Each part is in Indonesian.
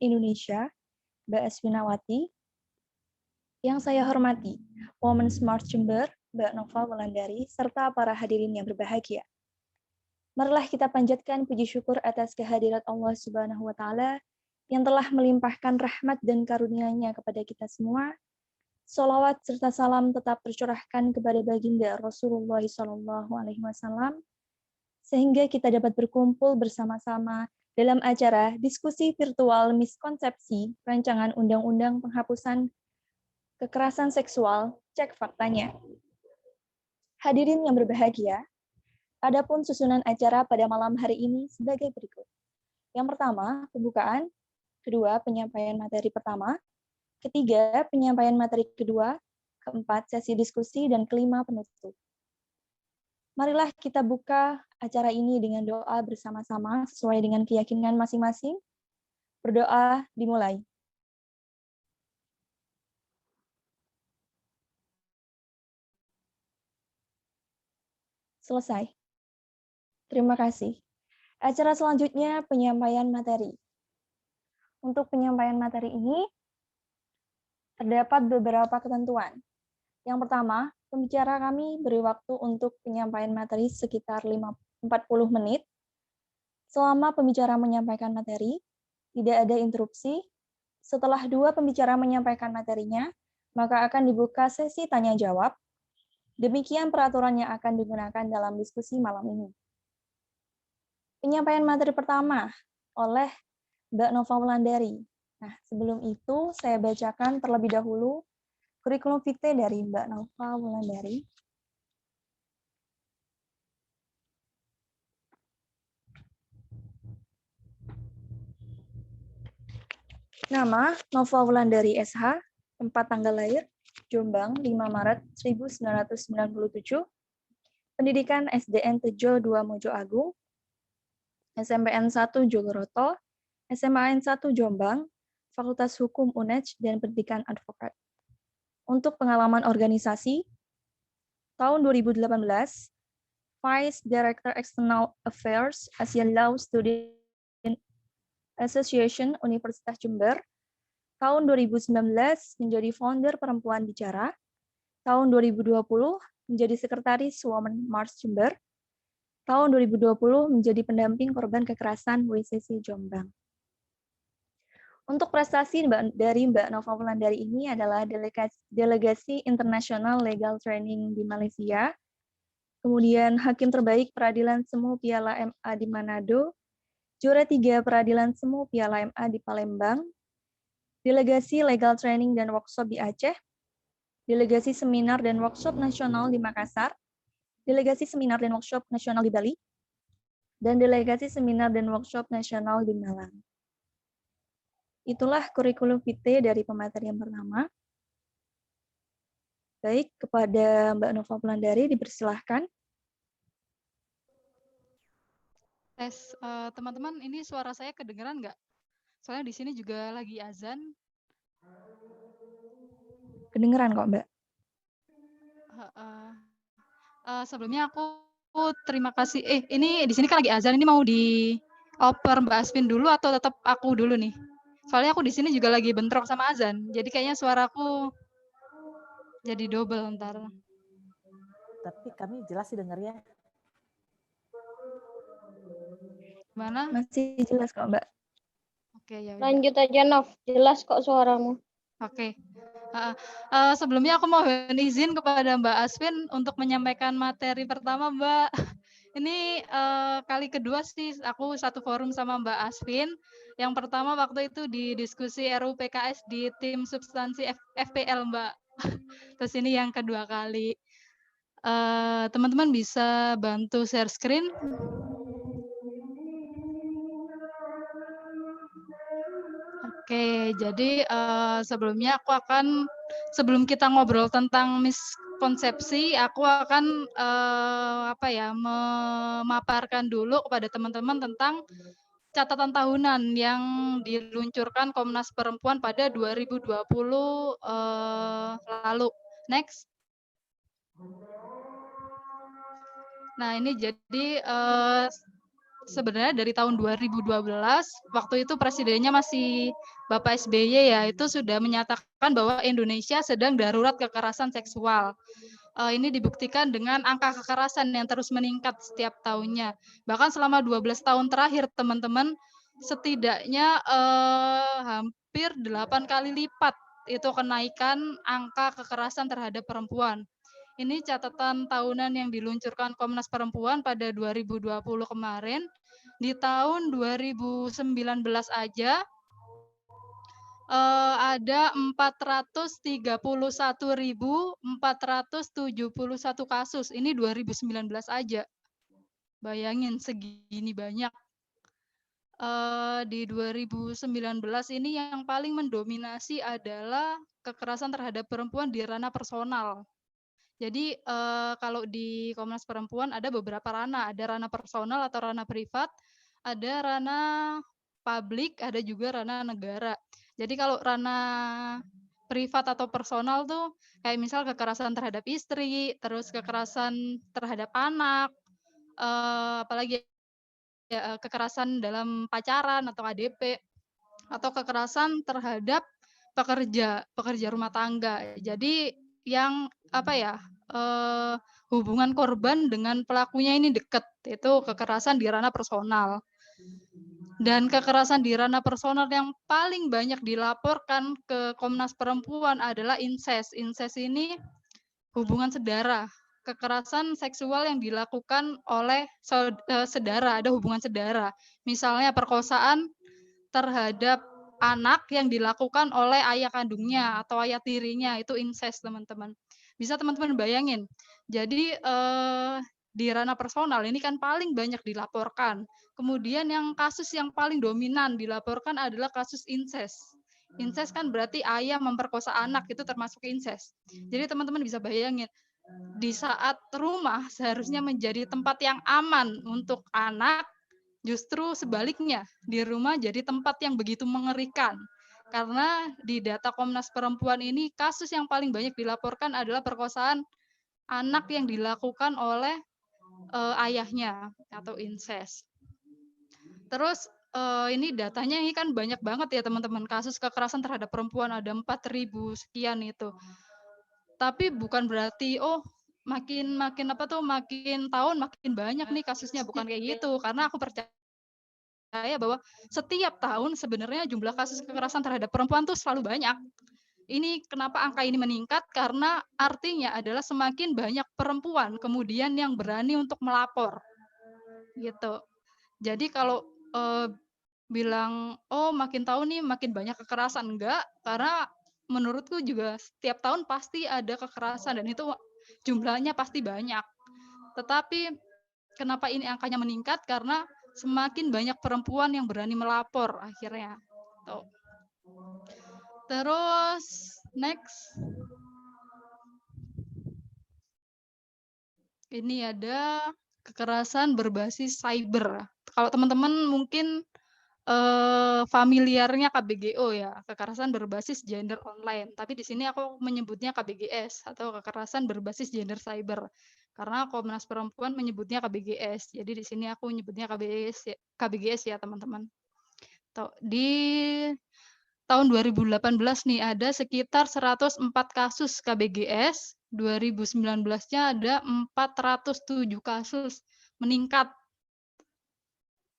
Indonesia, Mbak Aswinawati, yang saya hormati, Women Smart Jember, Mbak Nova Wulandari, serta para hadirin yang berbahagia. Marilah kita panjatkan puji syukur atas kehadirat Allah Subhanahu wa Ta'ala yang telah melimpahkan rahmat dan karunia-Nya kepada kita semua. Salawat serta salam tetap tercurahkan kepada baginda Rasulullah SAW, sehingga kita dapat berkumpul bersama-sama dalam acara diskusi virtual miskonsepsi rancangan undang-undang penghapusan kekerasan seksual, cek faktanya. Hadirin yang berbahagia, adapun susunan acara pada malam hari ini sebagai berikut. Yang pertama, pembukaan. Kedua, penyampaian materi pertama. Ketiga, penyampaian materi kedua. Keempat, sesi diskusi. Dan kelima, penutup. Marilah kita buka acara ini dengan doa bersama-sama sesuai dengan keyakinan masing-masing. Berdoa dimulai. Selesai. Terima kasih. Acara selanjutnya penyampaian materi. Untuk penyampaian materi ini terdapat beberapa ketentuan. Yang pertama, pembicara kami beri waktu untuk penyampaian materi sekitar 40 menit. Selama pembicara menyampaikan materi, tidak ada interupsi. Setelah dua pembicara menyampaikan materinya, maka akan dibuka sesi tanya-jawab. Demikian peraturan yang akan digunakan dalam diskusi malam ini. Penyampaian materi pertama oleh Mbak Nova Wulandari. Nah, sebelum itu saya bacakan terlebih dahulu kurikulum vitae dari Mbak Nova Wulandari. Nama, Nova Wulandari SH, tempat tanggal lahir, Jombang, 5 Maret 1997, pendidikan SDN Tejo 2 Mojo Agung, SMPN 1 Jogoroto, SMAN 1 Jombang, Fakultas Hukum UNED, dan pendidikan advokat. Untuk pengalaman organisasi, tahun 2018, Vice Director External Affairs Asian Law Student Association Universitas Jember. Tahun 2019 menjadi founder Perempuan Bicara. Tahun 2020 menjadi sekretaris Women March Jember. Tahun 2020 menjadi pendamping korban kekerasan WCC Jombang. Untuk prestasi dari Mbak Nova Wulandari ini adalah delegasi internasional legal training di Malaysia, kemudian hakim terbaik peradilan semu Piala MA di Manado, juara 3 peradilan semu Piala MA di Palembang, delegasi legal training dan workshop di Aceh, delegasi seminar dan workshop nasional di Makassar, delegasi seminar dan workshop nasional di Bali, dan delegasi seminar dan workshop nasional di Malang. Itulah kurikulum vitae dari pemateri yang pertama. Baik, kepada Mbak Nova Wulandari dipersilahkan. Tes, teman-teman, ini suara saya kedengeran nggak? Soalnya di sini juga lagi azan. Kedengeran kok, Mbak. Sebelumnya aku terima kasih. Ini di sini kan lagi azan. Ini mau dioper Mbak Asvin dulu atau tetap aku dulu nih? Soalnya aku di sini juga lagi bentrok sama azan. Jadi kayaknya suaraku jadi double ntar. Tapi kami jelas sih dengarnya. Mana? Masih jelas kok, Mbak. Oke, ya udah. Lanjut aja, Nov. Jelas kok suaramu. Oke. Sebelumnya aku mohon izin kepada Mbak Asvin untuk menyampaikan materi pertama, Mbak. Ini kali kedua sih aku satu forum sama Mbak Asvin. Yang pertama waktu itu di diskusi RUU PKS di tim substansi FPL, Mbak. Terus ini yang kedua kali. Teman-teman bisa bantu share screen. Oke, jadi sebelumnya sebelum kita ngobrol tentang miskonsepsi, aku akan memaparkan dulu kepada teman-teman tentang catatan tahunan yang diluncurkan Komnas Perempuan pada 2020 lalu. Next. Nah, ini jadi sebenarnya dari tahun 2012, waktu itu presidennya masih Bapak SBY ya, itu sudah menyatakan bahwa Indonesia sedang darurat kekerasan seksual. Ini dibuktikan dengan angka kekerasan yang terus meningkat setiap tahunnya. Bahkan selama 12 tahun terakhir, teman-teman, setidaknya hampir 8 kali lipat itu kenaikan angka kekerasan terhadap perempuan. Ini catatan tahunan yang diluncurkan Komnas Perempuan pada 2020 kemarin. Di tahun 2019 aja ada 431.471 kasus. Ini 2019 aja. Bayangin segini banyak. Di 2019 ini yang paling mendominasi adalah kekerasan terhadap perempuan di ranah personal. Jadi kalau di Komnas Perempuan ada beberapa ranah, ada ranah personal atau ranah privat, ada ranah publik, ada juga ranah negara. Jadi kalau ranah privat atau personal tuh kayak misal kekerasan terhadap istri, terus kekerasan terhadap anak, apalagi ya, kekerasan dalam pacaran atau KDP, atau kekerasan terhadap pekerja rumah tangga. Jadi yang apa ya, hubungan korban dengan pelakunya ini dekat, itu kekerasan di ranah personal. Dan kekerasan di ranah personal yang paling banyak dilaporkan ke Komnas Perempuan adalah incest. Incest ini hubungan sedara, kekerasan seksual yang dilakukan oleh sedara, ada hubungan sedara. Misalnya perkosaan terhadap anak yang dilakukan oleh ayah kandungnya atau ayah tirinya, itu incest, teman-teman. Bisa teman-teman bayangin. Jadi di ranah personal ini kan paling banyak dilaporkan. Kemudian yang kasus yang paling dominan dilaporkan adalah kasus incest. Incest kan berarti ayah memperkosa anak, itu termasuk incest. Jadi teman-teman bisa bayangin, di saat rumah seharusnya menjadi tempat yang aman untuk anak, justru sebaliknya, di rumah jadi tempat yang begitu mengerikan. Karena di data Komnas Perempuan ini, kasus yang paling banyak dilaporkan adalah perkosaan anak yang dilakukan oleh ayahnya atau incest. Terus ini datanya ini kan banyak banget ya teman-teman, kasus kekerasan terhadap perempuan ada 4.000 sekian itu. Tapi bukan berarti makin tahun makin banyak nih kasusnya, bukan kayak gitu. Karena aku percaya bahwa setiap tahun sebenarnya jumlah kasus kekerasan terhadap perempuan tuh selalu banyak. Ini kenapa angka ini meningkat, karena artinya adalah semakin banyak perempuan kemudian yang berani untuk melapor gitu. Jadi kalau bilang makin tahun nih makin banyak kekerasan, enggak, karena menurutku juga setiap tahun pasti ada kekerasan dan itu jumlahnya pasti banyak. Tetapi kenapa ini angkanya meningkat, karena semakin banyak perempuan yang berani melapor akhirnya. Tuh. Terus next, ini ada kekerasan berbasis cyber. Kalau teman-teman mungkin familiarnya KBGO ya, kekerasan berbasis gender online. Tapi di sini aku menyebutnya KBGS atau kekerasan berbasis gender cyber. Karena Komnas Perempuan menyebutnya KBGS. Jadi di sini aku menyebutnya KBGS ya teman-teman. Di tahun 2018 nih ada sekitar 104 kasus KBGS, 2019-nya ada 407 kasus, meningkat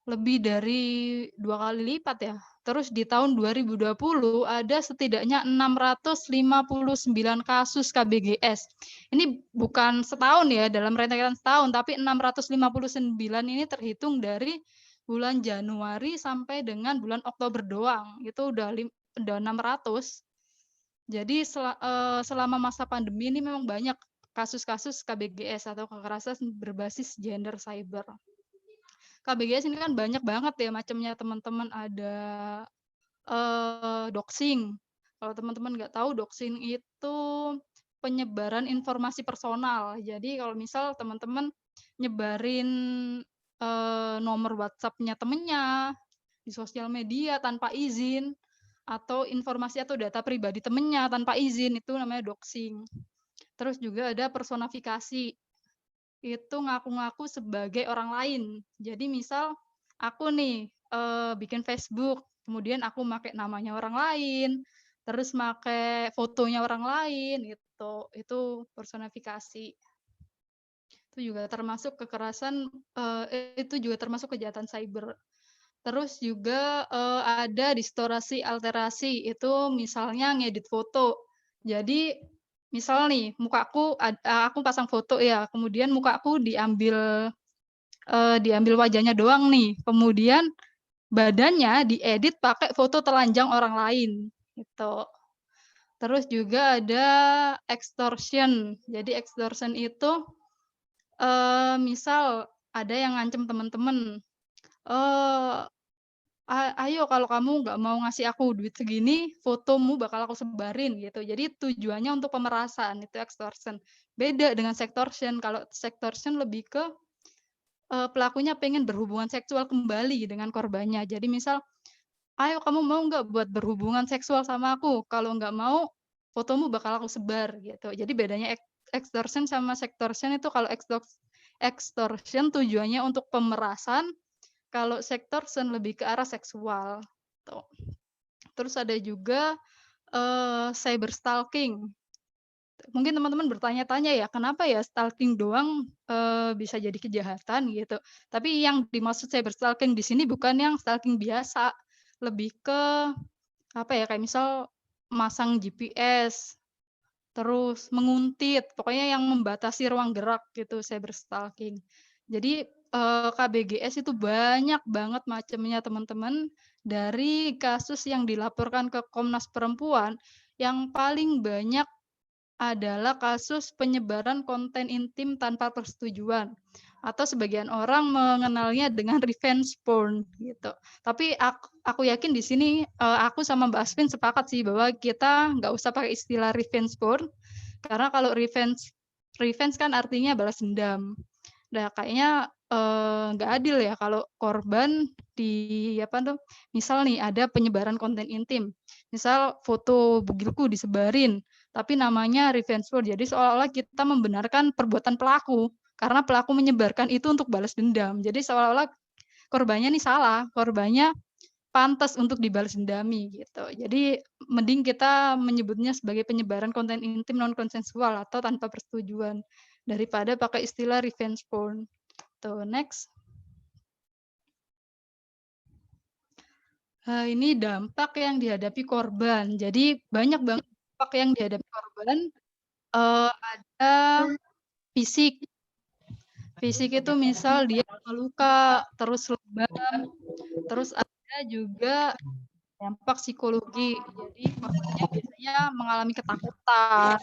lebih dari 2 kali lipat ya. Terus di tahun 2020 ada setidaknya 659 kasus KBGS. Ini bukan setahun ya, dalam rentetan setahun, tapi 659 ini terhitung dari bulan Januari sampai dengan bulan Oktober doang. Itu udah 600. Jadi selama masa pandemi ini memang banyak kasus-kasus KBGS atau kekerasan berbasis gender cyber. KBGS ini kan banyak banget ya macamnya teman-teman, ada doxing. Kalau teman-teman nggak tahu, doxing itu penyebaran informasi personal. Jadi kalau misal teman-teman nyebarin nomor WhatsApp-nya temennya di sosial media tanpa izin, atau informasi atau data pribadi temennya tanpa izin, itu namanya doxing. Terus juga ada personifikasi, itu ngaku-ngaku sebagai orang lain. Jadi misal aku nih bikin Facebook, kemudian aku pakai namanya orang lain, terus pakai fotonya orang lain gitu. Itu personifikasi. Itu juga termasuk kekerasan, itu juga termasuk kejahatan cyber. Terus juga ada distorsi alterasi, itu misalnya ngedit foto. Jadi misal nih aku pasang foto ya, kemudian mukaku diambil wajahnya doang nih, kemudian badannya diedit pakai foto telanjang orang lain gitu. Terus juga ada extortion. Jadi extortion itu misal ada yang ngancem teman-teman, ayo kalau kamu nggak mau ngasih aku duit segini, fotomu bakal aku sebarin gitu. Jadi tujuannya untuk pemerasan, itu extortion. Beda dengan sextortion. Kalau sextortion lebih ke pelakunya pengen berhubungan seksual kembali dengan korbannya. Jadi misal, ayo kamu mau nggak buat berhubungan seksual sama aku? Kalau nggak mau, fotomu bakal aku sebar gitu. Jadi bedanya extortion sama sextortion itu, kalau extortion tujuannya untuk pemerasan, kalau sextortion lebih ke arah seksual. Tuh. Terus ada juga cyber stalking. Mungkin teman-teman bertanya-tanya ya, kenapa ya stalking doang bisa jadi kejahatan gitu. Tapi yang dimaksud cyber stalking di sini bukan yang stalking biasa, lebih ke apa ya, kayak misal masang GPS, terus menguntit, pokoknya yang membatasi ruang gerak gitu, cyber stalking. Jadi KBGS itu banyak banget macamnya teman-teman. Dari kasus yang dilaporkan ke Komnas Perempuan, yang paling banyak adalah kasus penyebaran konten intim tanpa persetujuan, atau sebagian orang mengenalnya dengan revenge porn gitu. Tapi aku yakin di sini aku sama Mbak Asvin sepakat sih bahwa kita nggak usah pakai istilah revenge porn, karena kalau revenge kan artinya balas dendam. Nah, kayaknya nggak adil ya kalau korban misal nih ada penyebaran konten intim, misal foto bugilku disebarin, tapi namanya revenge porn. Jadi seolah-olah kita membenarkan perbuatan pelaku, karena pelaku menyebarkan itu untuk balas dendam. Jadi seolah-olah korbannya nih salah, korbannya pantas untuk dibalas dendami gitu. Jadi mending kita menyebutnya sebagai penyebaran konten intim non konsensual atau tanpa persetujuan daripada pakai istilah revenge porn. Tuh, next. Ini dampak yang dihadapi korban. Jadi banyak banget dampak yang dihadapi korban. Ada fisik. Fisik itu misal dia luka, terus lebam, terus ada juga dampak psikologi. Jadi korbannya biasanya mengalami ketakutan,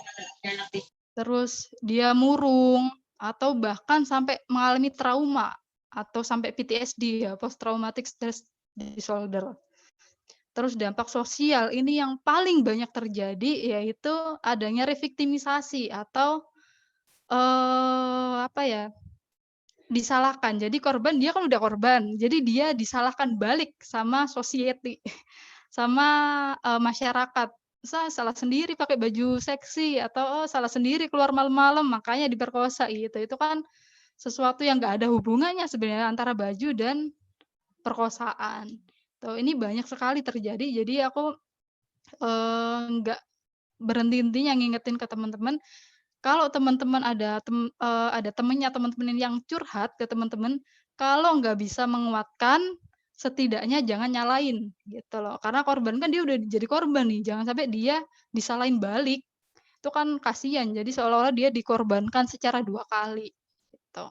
terus dia murung, atau bahkan sampai mengalami trauma, atau sampai PTSD ya, post traumatic stress disorder. Terus dampak sosial ini yang paling banyak terjadi, yaitu adanya reviktimisasi atau disalahkan. Jadi korban, dia kan udah korban, jadi dia disalahkan balik sama society, sama masyarakat. Salah sendiri pakai baju seksi, atau salah sendiri keluar malam-malam makanya diperkosa gitu. Itu kan sesuatu yang nggak ada hubungannya sebenarnya antara baju dan perkosaan. Tuh, ini banyak sekali terjadi. Jadi aku nggak berhenti-hentinya ngingetin ke teman-teman, kalau teman-teman ada temennya teman-teman yang curhat ke teman-teman, kalau nggak bisa menguatkan, setidaknya jangan nyalain gitu loh. Karena korban kan dia udah jadi korban nih, jangan sampai dia disalahin balik. Itu kan kasihan. Jadi seolah-olah dia dikorbankan secara 2 kali gitu.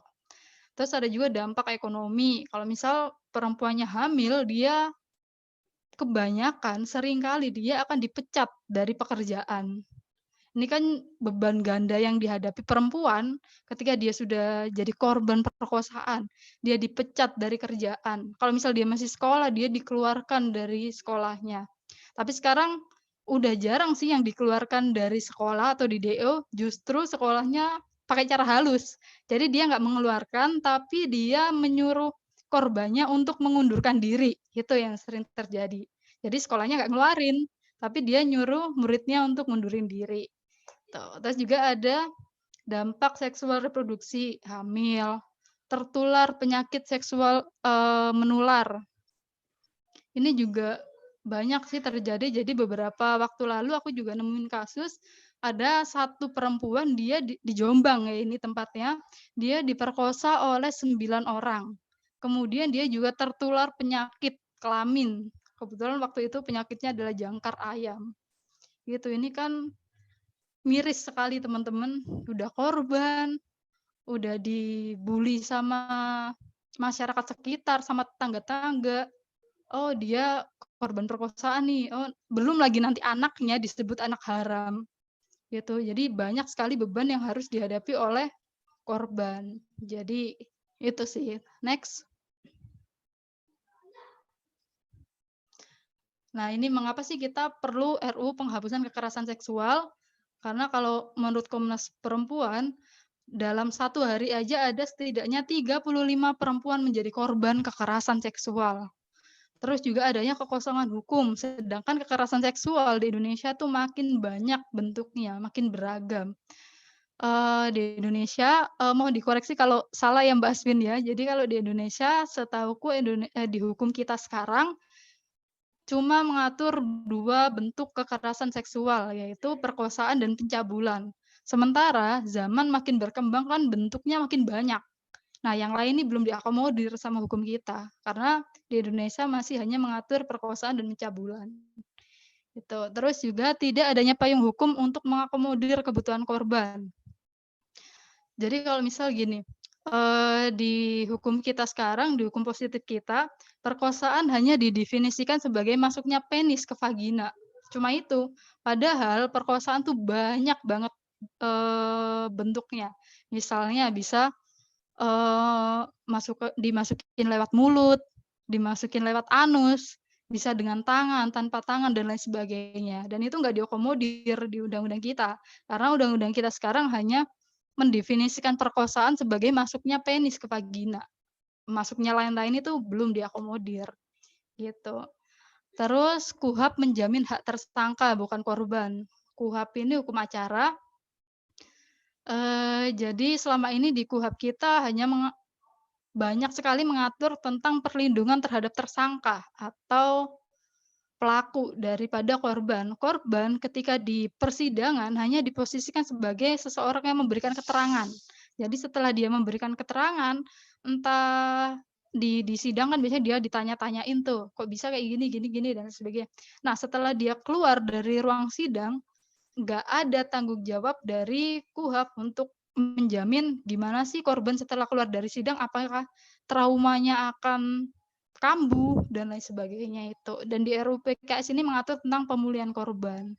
Terus ada juga dampak ekonomi. Kalau misal perempuannya hamil, dia kebanyakan seringkali dia akan dipecat dari pekerjaan. Ini kan beban ganda yang dihadapi perempuan ketika dia sudah jadi korban perkosaan. Dia dipecat dari kerjaan. Kalau misal dia masih sekolah, dia dikeluarkan dari sekolahnya. Tapi sekarang udah jarang sih yang dikeluarkan dari sekolah atau di DO, justru sekolahnya pakai cara halus. Jadi dia nggak mengeluarkan, tapi dia menyuruh korbannya untuk mengundurkan diri. Itu yang sering terjadi. Jadi sekolahnya nggak ngeluarin, tapi dia nyuruh muridnya untuk ngundurin diri. Terus juga ada dampak seksual reproduksi, hamil, tertular penyakit seksual menular. Ini juga banyak sih terjadi. Jadi beberapa waktu lalu aku juga nemuin kasus ada satu perempuan, dia di Jombang ya ini tempatnya, dia diperkosa oleh 9 orang. Kemudian dia juga tertular penyakit kelamin. Kebetulan waktu itu penyakitnya adalah jangkar ayam. Gitu. Ini kan miris sekali teman-teman. Udah korban, udah dibully sama masyarakat sekitar, sama tetangga-tangga. Oh, dia korban perkosaan nih. Oh, belum lagi nanti anaknya disebut anak haram. Gitu. Jadi banyak sekali beban yang harus dihadapi oleh korban. Jadi itu sih. Next. Nah, ini mengapa sih kita perlu RUU penghapusan kekerasan seksual? Karena kalau menurut Komnas Perempuan, dalam 1 hari aja ada setidaknya 35 perempuan menjadi korban kekerasan seksual. Terus juga adanya kekosongan hukum, sedangkan kekerasan seksual di Indonesia tuh makin banyak bentuknya, makin beragam. Di Indonesia, mohon dikoreksi kalau salah ya Mbak Aswin ya. Jadi kalau di Indonesia, setahuku di hukum kita sekarang cuma mengatur 2 bentuk kekerasan seksual, yaitu perkosaan dan pencabulan. Sementara zaman makin berkembang kan bentuknya makin banyak. Nah, yang lain ini belum diakomodir sama hukum kita, karena di Indonesia masih hanya mengatur perkosaan dan pencabulan. Gitu. Terus juga tidak adanya payung hukum untuk mengakomodir kebutuhan korban. Jadi kalau misal gini, di hukum kita sekarang, di hukum positif kita, perkosaan hanya didefinisikan sebagai masuknya penis ke vagina. Cuma itu. Padahal perkosaan tuh banyak banget bentuknya. Misalnya bisa dimasukin lewat mulut, dimasukin lewat anus, bisa dengan tangan, tanpa tangan, dan lain sebagainya. Dan itu nggak diakomodir di undang-undang kita. Karena undang-undang kita sekarang hanya mendefinisikan perkosaan sebagai masuknya penis ke vagina. Masuknya lain-lain itu belum diakomodir. Gitu. Terus KUHP menjamin hak tersangka bukan korban. KUHP ini hukum acara. Jadi selama ini di KUHP kita hanya banyak sekali mengatur tentang perlindungan terhadap tersangka atau pelaku daripada korban. Korban ketika di persidangan hanya diposisikan sebagai seseorang yang memberikan keterangan. Jadi setelah dia memberikan keterangan, entah di sidang kan biasanya dia ditanya-tanyain tuh, kok bisa kayak gini, dan sebagainya. Nah, setelah dia keluar dari ruang sidang, nggak ada tanggung jawab dari KUHP untuk menjamin gimana sih korban setelah keluar dari sidang, apakah traumanya akan kambuh dan lain sebagainya itu. Dan di RUU PKS ini mengatur tentang pemulihan korban.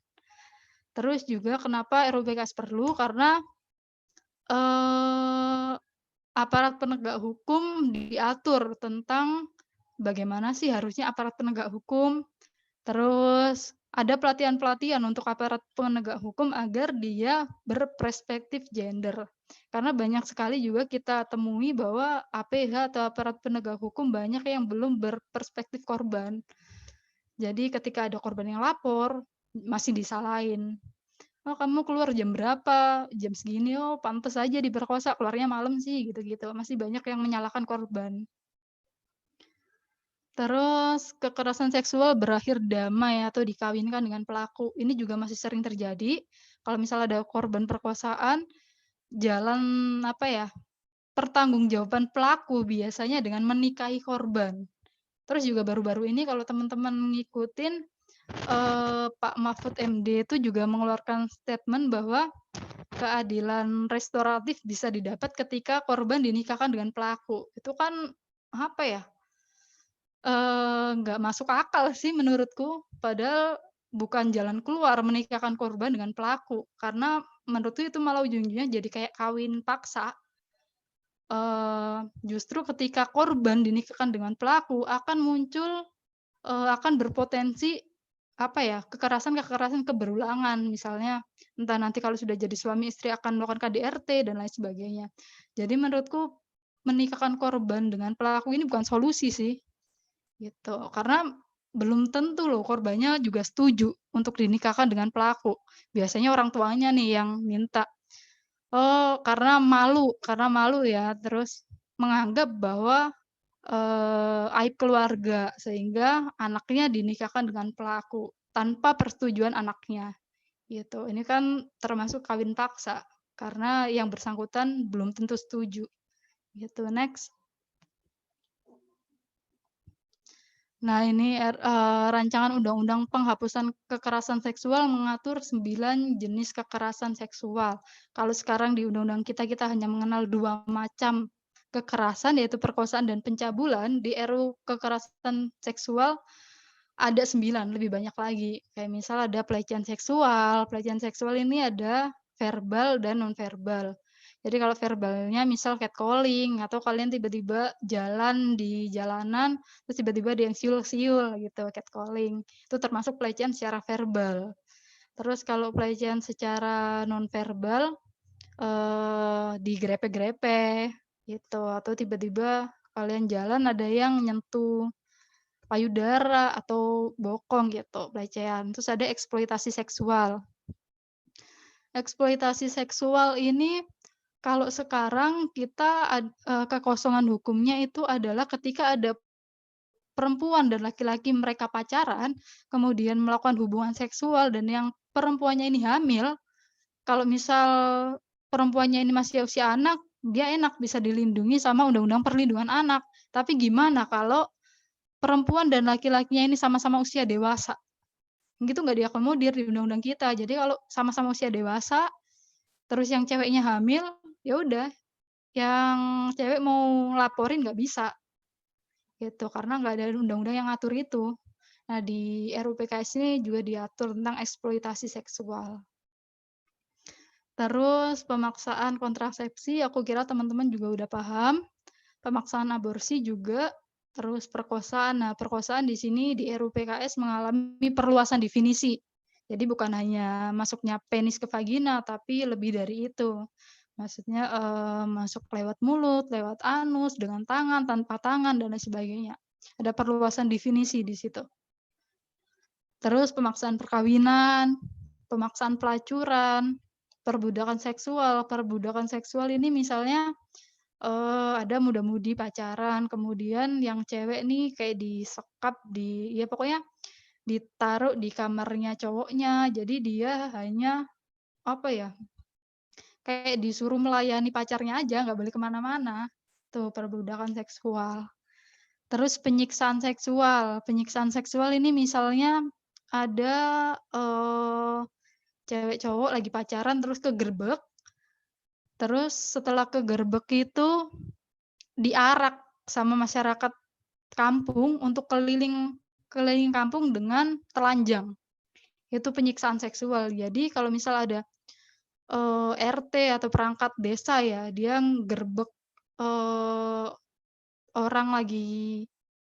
Terus juga kenapa RUU PKS perlu? Karena aparat penegak hukum diatur tentang bagaimana sih harusnya aparat penegak hukum. Terus ada pelatihan-pelatihan untuk aparat penegak hukum agar dia berperspektif gender. Karena banyak sekali juga kita temui bahwa APH atau aparat penegak hukum banyak yang belum berperspektif korban. Jadi ketika ada korban yang lapor, masih disalahin. Oh, kamu keluar jam berapa? Jam segini, oh pantas aja diperkosa, keluarnya malam sih, gitu-gitu. Masih banyak yang menyalahkan korban. Terus kekerasan seksual berakhir damai atau dikawinkan dengan pelaku. Ini juga masih sering terjadi. Kalau misalnya ada korban perkosaan, jalan pertanggungjawaban pelaku biasanya dengan menikahi korban. Terus juga baru-baru ini kalau teman-teman ngikutin Pak Mahfud MD itu juga mengeluarkan statement bahwa keadilan restoratif bisa didapat ketika korban dinikahkan dengan pelaku. Itu kan nggak masuk akal sih menurutku. Padahal bukan jalan keluar menikahkan korban dengan pelaku. Karena menurutku itu malah ujung-ujungnya jadi kayak kawin paksa. Justru ketika korban dinikahkan dengan pelaku akan muncul, akan berpotensi kekerasan keberulangan. Misalnya entah nanti kalau sudah jadi suami istri akan melakukan KDRT dan lain sebagainya. Jadi menurutku menikahkan korban dengan pelaku ini bukan solusi sih. Gitu. Karena belum tentu loh korbannya juga setuju untuk dinikahkan dengan pelaku. Biasanya orang tuanya nih yang minta. Oh, karena malu ya. Terus menganggap bahwa aib keluarga sehingga anaknya dinikahkan dengan pelaku tanpa persetujuan anaknya. Gitu. Ini kan termasuk kawin paksa karena yang bersangkutan belum tentu setuju. Gitu. Next. Nah, ini rancangan undang-undang penghapusan kekerasan seksual mengatur 9 jenis kekerasan seksual. Kalau sekarang di undang-undang kita hanya mengenal 2 macam kekerasan, yaitu perkosaan dan pencabulan. Di RUU kekerasan seksual ada 9, lebih banyak lagi. Kayak misal ada pelecehan seksual. Pelecehan seksual ini ada verbal dan non-verbal. Jadi kalau verbalnya misal catcalling, atau kalian tiba-tiba jalan di jalanan, terus tiba-tiba ada yang siul-siul gitu, catcalling. Itu termasuk pelecehan secara verbal. Terus kalau pelecehan secara non-verbal, digrepe-grepe gitu, atau tiba-tiba kalian jalan ada yang nyentuh payudara atau bokong gitu, pelecehan. Terus ada eksploitasi seksual. Eksploitasi seksual ini kalau sekarang kita kekosongan hukumnya itu adalah ketika ada perempuan dan laki-laki mereka pacaran, kemudian melakukan hubungan seksual dan yang perempuannya ini hamil, kalau misal perempuannya ini masih usia anak, dia enak bisa dilindungi sama Undang-Undang Perlindungan Anak. Tapi gimana kalau perempuan dan laki-lakinya ini sama-sama usia dewasa? Gitu nggak diakomodir di undang-undang kita. Jadi kalau sama-sama usia dewasa, terus yang ceweknya hamil, ya udah, yang cewek mau laporin nggak bisa, gitu. Karena nggak ada undang-undang yang ngatur itu. Nah, di RUU PKS ini juga diatur tentang eksploitasi seksual. Terus pemaksaan kontrasepsi, aku kira teman-teman juga udah paham. Pemaksaan aborsi juga, terus perkosaan. Nah, perkosaan di sini di RUU PKS mengalami perluasan definisi. Jadi bukan hanya masuknya penis ke vagina, tapi lebih dari itu. Maksudnya masuk lewat mulut, lewat anus, dengan tangan, tanpa tangan, dan lain sebagainya. Ada perluasan definisi di situ. Terus pemaksaan perkawinan, pemaksaan pelacuran, perbudakan seksual. Perbudakan seksual ini misalnya ada muda-mudi pacaran, kemudian yang cewek nih kayak disekap ya pokoknya ditaruh di kamarnya cowoknya. Jadi dia hanya apa ya? Kayak disuruh melayani pacarnya aja, nggak boleh kemana-mana. Tuh perbudakan seksual. Terus penyiksaan seksual. Penyiksaan seksual ini misalnya ada cewek cowok lagi pacaran terus kegerbek. Terus setelah kegerbek itu diarak sama masyarakat kampung untuk keliling kampung dengan telanjang. Itu penyiksaan seksual. Jadi kalau misal ada RT atau perangkat desa ya, dia gerbek orang lagi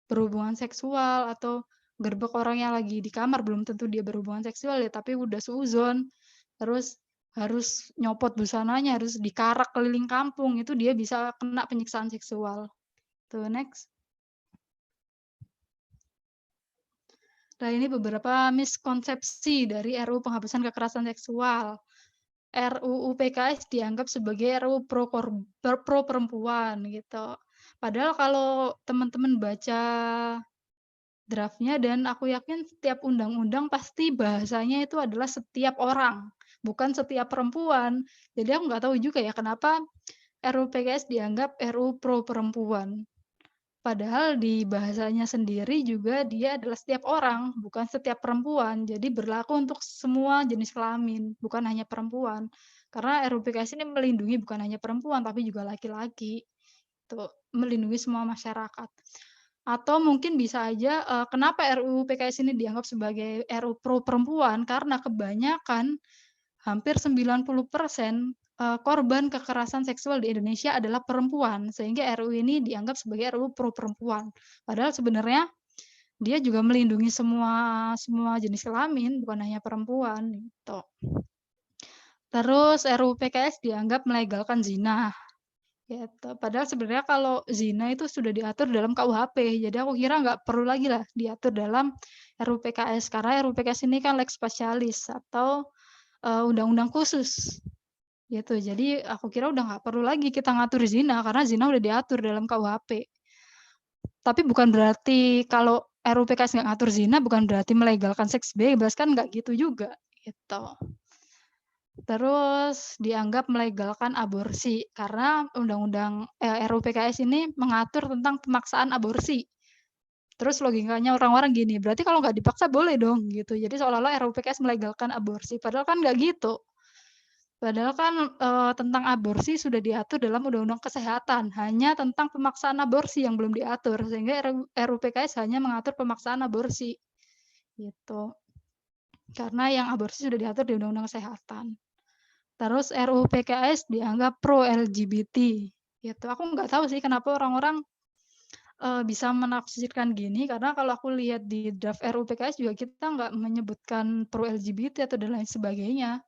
berhubungan seksual atau gerbek orang yang lagi di kamar, belum tentu dia berhubungan seksual ya, tapi udah seuzon. Terus harus nyopot busananya, harus dikarak keliling kampung, itu dia bisa kena penyiksaan seksual. Tuh, next. Nah, ini beberapa miskonsepsi dari RUU penghapusan kekerasan seksual. RUU PKS dianggap sebagai RUU pro perempuan gitu. Padahal kalau teman-teman baca draftnya, dan aku yakin setiap undang-undang pasti bahasanya itu adalah setiap orang, bukan setiap perempuan. Jadi aku nggak tahu juga ya kenapa RUU PKS dianggap RUU pro perempuan. Padahal di bahasanya sendiri juga dia adalah setiap orang, bukan setiap perempuan. Jadi berlaku untuk semua jenis kelamin, bukan hanya perempuan. Karena RUU PKS ini melindungi bukan hanya perempuan, tapi juga laki-laki. Tuh, melindungi semua masyarakat. Atau mungkin bisa aja, kenapa RUU PKS ini dianggap sebagai RUU pro perempuan, karena kebanyakan, hampir 90% korban kekerasan seksual di Indonesia adalah perempuan, sehingga RUU ini dianggap sebagai RUU pro perempuan. Padahal sebenarnya dia juga melindungi semua jenis kelamin, bukan hanya perempuan gitu. Terus RUU PKS dianggap melegalkan zina. Gitu. Padahal sebenarnya kalau zina itu sudah diatur dalam KUHP, jadi aku kira nggak perlu lagi lah diatur dalam RUU PKS, karena RUU PKS ini kan lex spesialis atau undang-undang khusus. Gitu. Jadi aku kira udah nggak perlu lagi kita ngatur zina karena zina udah diatur dalam KUHP. Tapi bukan berarti kalau RUU PKS nggak ngatur zina bukan berarti melegalkan seks bebas, kan nggak gitu juga gitu. Terus dianggap melegalkan aborsi karena RUU PKS ini mengatur tentang pemaksaan aborsi. Terus logikanya orang-orang gini, berarti kalau nggak dipaksa boleh dong gitu. Jadi seolah-olah RUU PKS melegalkan aborsi, padahal kan nggak gitu. Padahal kan tentang aborsi sudah diatur dalam Undang-Undang Kesehatan, hanya tentang pemaksaan aborsi yang belum diatur, sehingga RUU PKS hanya mengatur pemaksaan aborsi. Gitu. Karena yang aborsi sudah diatur di Undang-Undang Kesehatan. Terus RUU PKS dianggap pro LGBT. Gitu. Aku nggak tahu sih kenapa orang-orang bisa menafsirkan gini, karena kalau aku lihat di draft RUU PKS juga kita nggak menyebutkan pro LGBT atau dan lain sebagainya.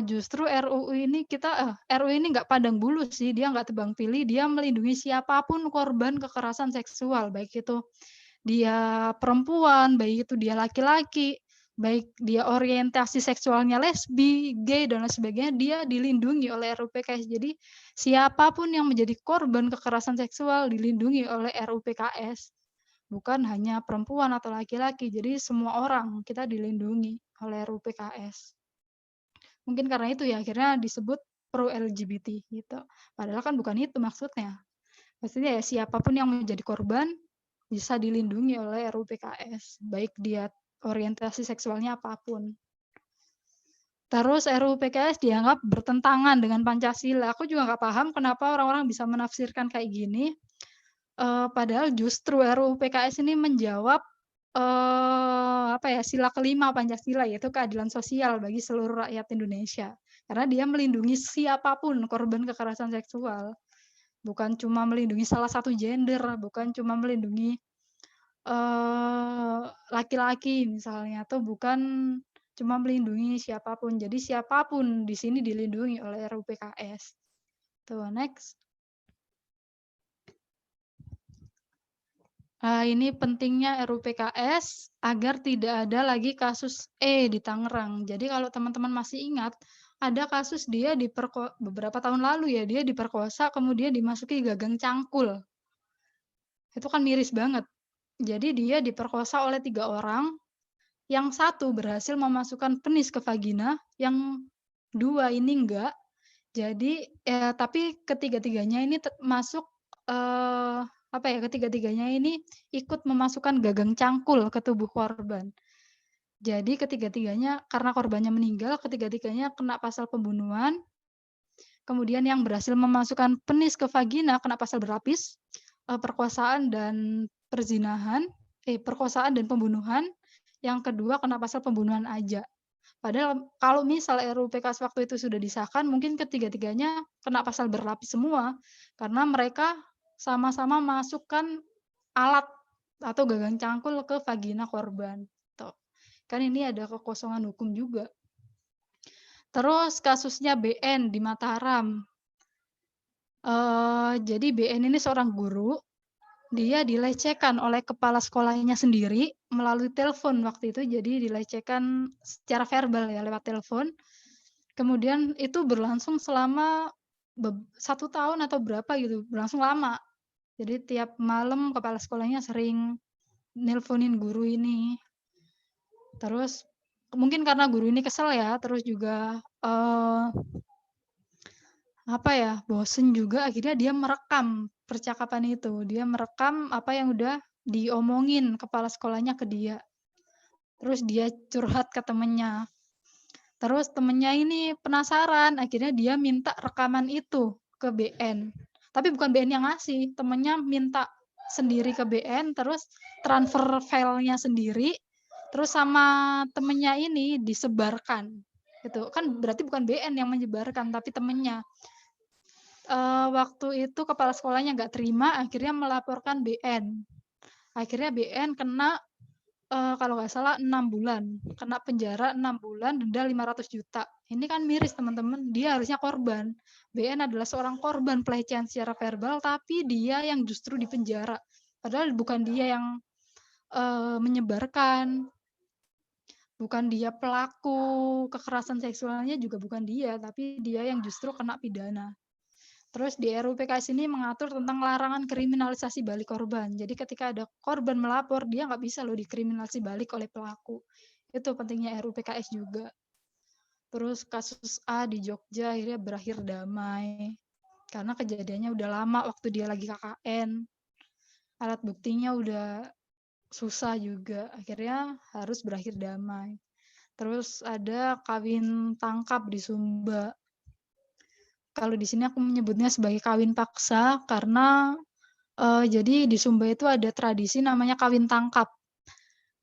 Justru RUU ini RUU ini nggak pandang bulu sih, dia nggak tebang pilih, dia melindungi siapapun korban kekerasan seksual, baik itu dia perempuan, baik itu dia laki-laki, baik dia orientasi seksualnya lesbi, gay, dan lain sebagainya, dia dilindungi oleh RUU PKS. Jadi siapapun yang menjadi korban kekerasan seksual dilindungi oleh RUU PKS. Bukan hanya perempuan atau laki-laki, jadi semua orang kita dilindungi oleh RUU PKS. Mungkin karena itu ya akhirnya disebut pro LGBT gitu. Padahal kan bukan itu maksudnya. Maksudnya ya siapapun yang menjadi korban bisa dilindungi oleh RUU PKS, baik dia orientasi seksualnya apapun. Terus RUU PKS dianggap bertentangan dengan Pancasila. Aku juga nggak paham kenapa orang-orang bisa menafsirkan kayak gini. Padahal justru RUU PKS ini menjawab sila kelima Pancasila, yaitu keadilan sosial bagi seluruh rakyat Indonesia. Karena dia melindungi siapapun korban kekerasan seksual. Bukan cuma melindungi salah satu gender, bukan cuma melindungi laki-laki misalnya, atau bukan cuma melindungi siapapun. Jadi siapapun di sini dilindungi oleh RUU PKS. Tuh, next. Ini pentingnya RUU PKS agar tidak ada lagi kasus di Tangerang. Jadi kalau teman-teman masih ingat, ada kasus dia beberapa tahun lalu ya, dia diperkosa kemudian dimasuki gagang cangkul. Itu kan miris banget. Jadi dia diperkosa oleh 3 orang, yang satu berhasil memasukkan penis ke vagina, yang 2 ini enggak. Jadi tapi ketiga-tiganya ini masuk ketiga-tiganya ini ikut memasukkan gagang cangkul ke tubuh korban. Jadi ketiga-tiganya karena korbannya meninggal, ketiga-tiganya kena pasal pembunuhan. Kemudian yang berhasil memasukkan penis ke vagina kena pasal berlapis, perkosaan dan perkosaan dan pembunuhan. Yang kedua kena pasal pembunuhan aja. Padahal kalau misal RUU PKS waktu itu sudah disahkan, mungkin ketiga-tiganya kena pasal berlapis semua, karena mereka sama-sama masukkan alat atau gagang cangkul ke vagina korban. Tuh. Kan ini ada kekosongan hukum juga. Terus kasusnya BN di Mataram. Jadi BN ini seorang guru, dia dilecehkan oleh kepala sekolahnya sendiri melalui telepon waktu itu, jadi dilecehkan secara verbal ya lewat telepon. Kemudian itu berlangsung selama 1 tahun atau berapa gitu, berlangsung lama. Jadi tiap malam kepala sekolahnya sering nelponin guru ini. Terus mungkin karena guru ini kesel ya, terus juga bosen juga, akhirnya dia merekam percakapan itu. Dia merekam apa yang udah diomongin kepala sekolahnya ke dia. Terus dia curhat ke temennya. Terus temennya ini penasaran, akhirnya dia minta rekaman itu ke BN. Tapi bukan BN yang ngasih, temennya minta sendiri ke BN, terus transfer filenya sendiri, terus sama temennya ini disebarkan. Gitu. Kan berarti bukan BN yang menyebarkan, tapi temennya. Waktu itu kepala sekolahnya nggak terima, akhirnya melaporkan BN. Akhirnya BN kena kalau nggak salah 6 bulan, kena penjara 6 bulan, denda 500 juta. Ini kan miris teman-teman, dia harusnya korban. BN adalah seorang korban pelecehan secara verbal, tapi dia yang justru dipenjara. Padahal bukan dia yang menyebarkan. bukan dia pelaku kekerasan seksualnya, juga bukan dia, tapi dia yang justru kena pidana. Terus di RUU PKS ini mengatur tentang larangan kriminalisasi balik korban. Jadi ketika ada korban melapor, dia nggak bisa loh dikriminalisasi balik oleh pelaku. Itu pentingnya RUU PKS juga. Terus kasus A di Jogja akhirnya berakhir damai. Karena kejadiannya udah lama waktu dia lagi KKN. Alat buktinya udah susah juga. Akhirnya harus berakhir damai. Terus ada kawin tangkap di Sumba. Kalau di sini aku menyebutnya sebagai kawin paksa karena jadi di Sumba itu ada tradisi namanya kawin tangkap.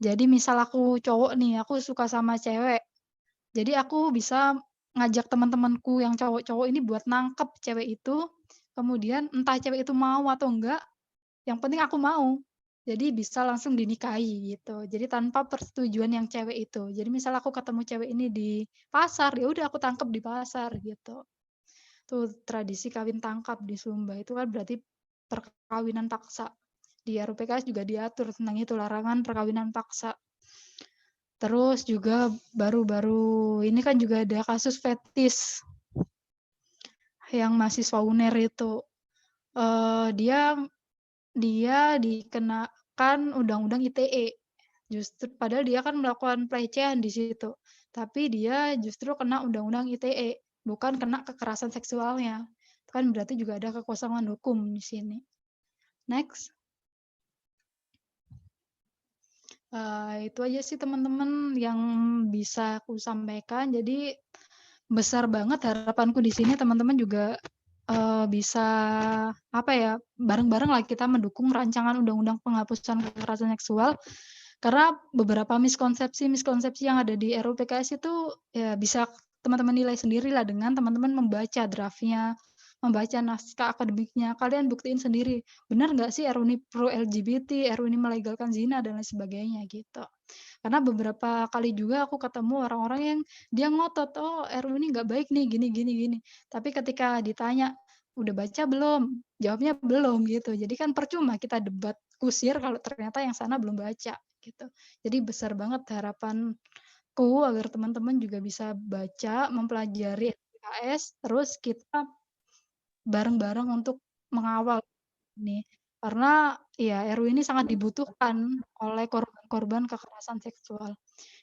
Jadi misal aku cowok nih, aku suka sama cewek. Jadi aku bisa ngajak teman-temanku yang cowok-cowok ini buat nangkep cewek itu. Kemudian entah cewek itu mau atau enggak, yang penting aku mau. Jadi bisa langsung dinikahi gitu. Jadi tanpa persetujuan yang cewek itu. Jadi misal aku ketemu cewek ini di pasar, ya udah aku tangkep di pasar gitu. Tuh tradisi kawin tangkap di Sumba itu kan berarti perkawinan paksa. Di RUU PKS juga diatur tentang itu, larangan perkawinan paksa. Terus juga baru-baru ini kan juga ada kasus fetis yang mahasiswa UNER itu. Dia dikenakan undang-undang ITE. Justru padahal dia kan melakukan pelecehan di situ. Tapi dia justru kena undang-undang ITE, bukan kena kekerasan seksualnya. Itu kan berarti juga ada kekosongan hukum di sini. Next. Itu aja sih teman-teman yang bisa aku sampaikan. Jadi besar banget harapanku di sini teman-teman juga bisa bareng-bareng lah kita mendukung rancangan undang-undang penghapusan kekerasan seksual. Karena beberapa miskonsepsi yang ada di RUU PKS itu ya bisa teman-teman nilai sendiri lah dengan teman-teman membaca draftnya, membaca naskah akademiknya. Kalian buktiin sendiri, benar nggak sih RUU ini pro LGBT, RUU ini melegalkan zina dan lain sebagainya gitu. Karena beberapa kali juga aku ketemu orang-orang yang dia ngotot, oh RUU ini nggak baik nih, gini. Tapi ketika ditanya, udah baca belum? Jawabnya belum gitu. Jadi kan percuma kita debat kusir kalau ternyata yang sana belum baca gitu. Jadi besar banget harapanku agar teman-teman juga bisa baca, mempelajari PKS, terus kita bareng-bareng untuk mengawal ini. Karena ya RUU ini sangat dibutuhkan oleh korban-korban kekerasan seksual.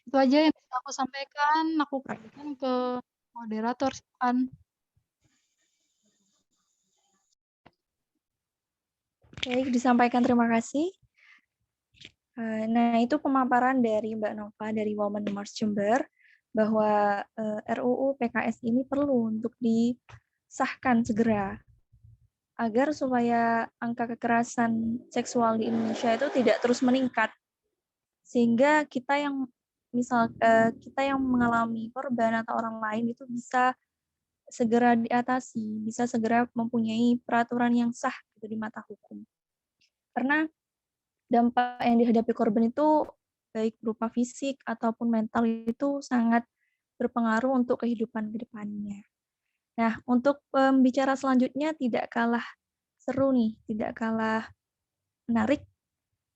Itu aja yang bisa aku sampaikan. Aku kembalikan ke moderator, silakan. Baik, disampaikan terima kasih. Nah, itu pemaparan dari Mbak Nova dari Women March Jember bahwa RUU PKS ini perlu untuk disahkan segera agar supaya angka kekerasan seksual di Indonesia itu tidak terus meningkat, sehingga kita yang kita yang mengalami korban atau orang lain itu bisa segera diatasi, bisa segera mempunyai peraturan yang sah gitu di mata hukum. Karena dampak yang dihadapi korban itu baik berupa fisik ataupun mental itu sangat berpengaruh untuk kehidupan ke depannya. Nah, untuk pembicara selanjutnya tidak kalah seru nih, tidak kalah menarik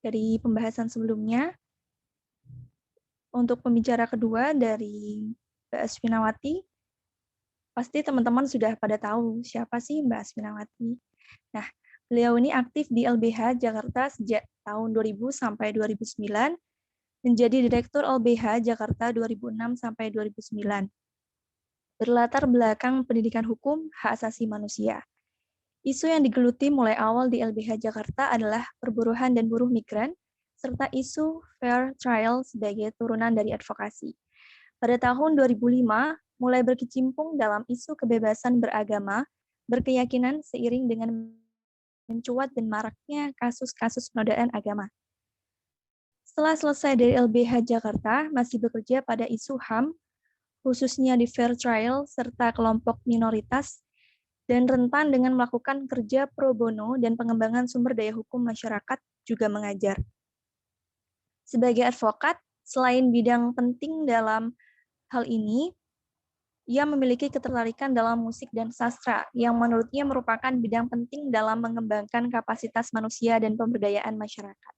dari pembahasan sebelumnya. Untuk pembicara kedua dari Mbak Asfinawati, pasti teman-teman sudah pada tahu siapa sih Mbak Asfinawati. Nah, beliau ini aktif di LBH Jakarta sejak tahun 2000 sampai 2009, menjadi Direktur LBH Jakarta 2006 sampai 2009. Berlatar belakang pendidikan hukum hak asasi manusia. Isu yang digeluti mulai awal di LBH Jakarta adalah perburuan dan buruh migran, serta isu fair trial sebagai turunan dari advokasi. Pada tahun 2005, mulai berkecimpung dalam isu kebebasan beragama, berkeyakinan seiring dengan mencuat dan maraknya kasus-kasus penodaan agama. Setelah selesai dari LBH Jakarta, masih bekerja pada isu HAM, khususnya di fair trial, serta kelompok minoritas, dan rentan dengan melakukan kerja pro bono dan pengembangan sumber daya hukum masyarakat, juga mengajar. Sebagai advokat, selain bidang penting dalam hal ini, ia memiliki ketertarikan dalam musik dan sastra, yang menurutnya merupakan bidang penting dalam mengembangkan kapasitas manusia dan pemberdayaan masyarakat.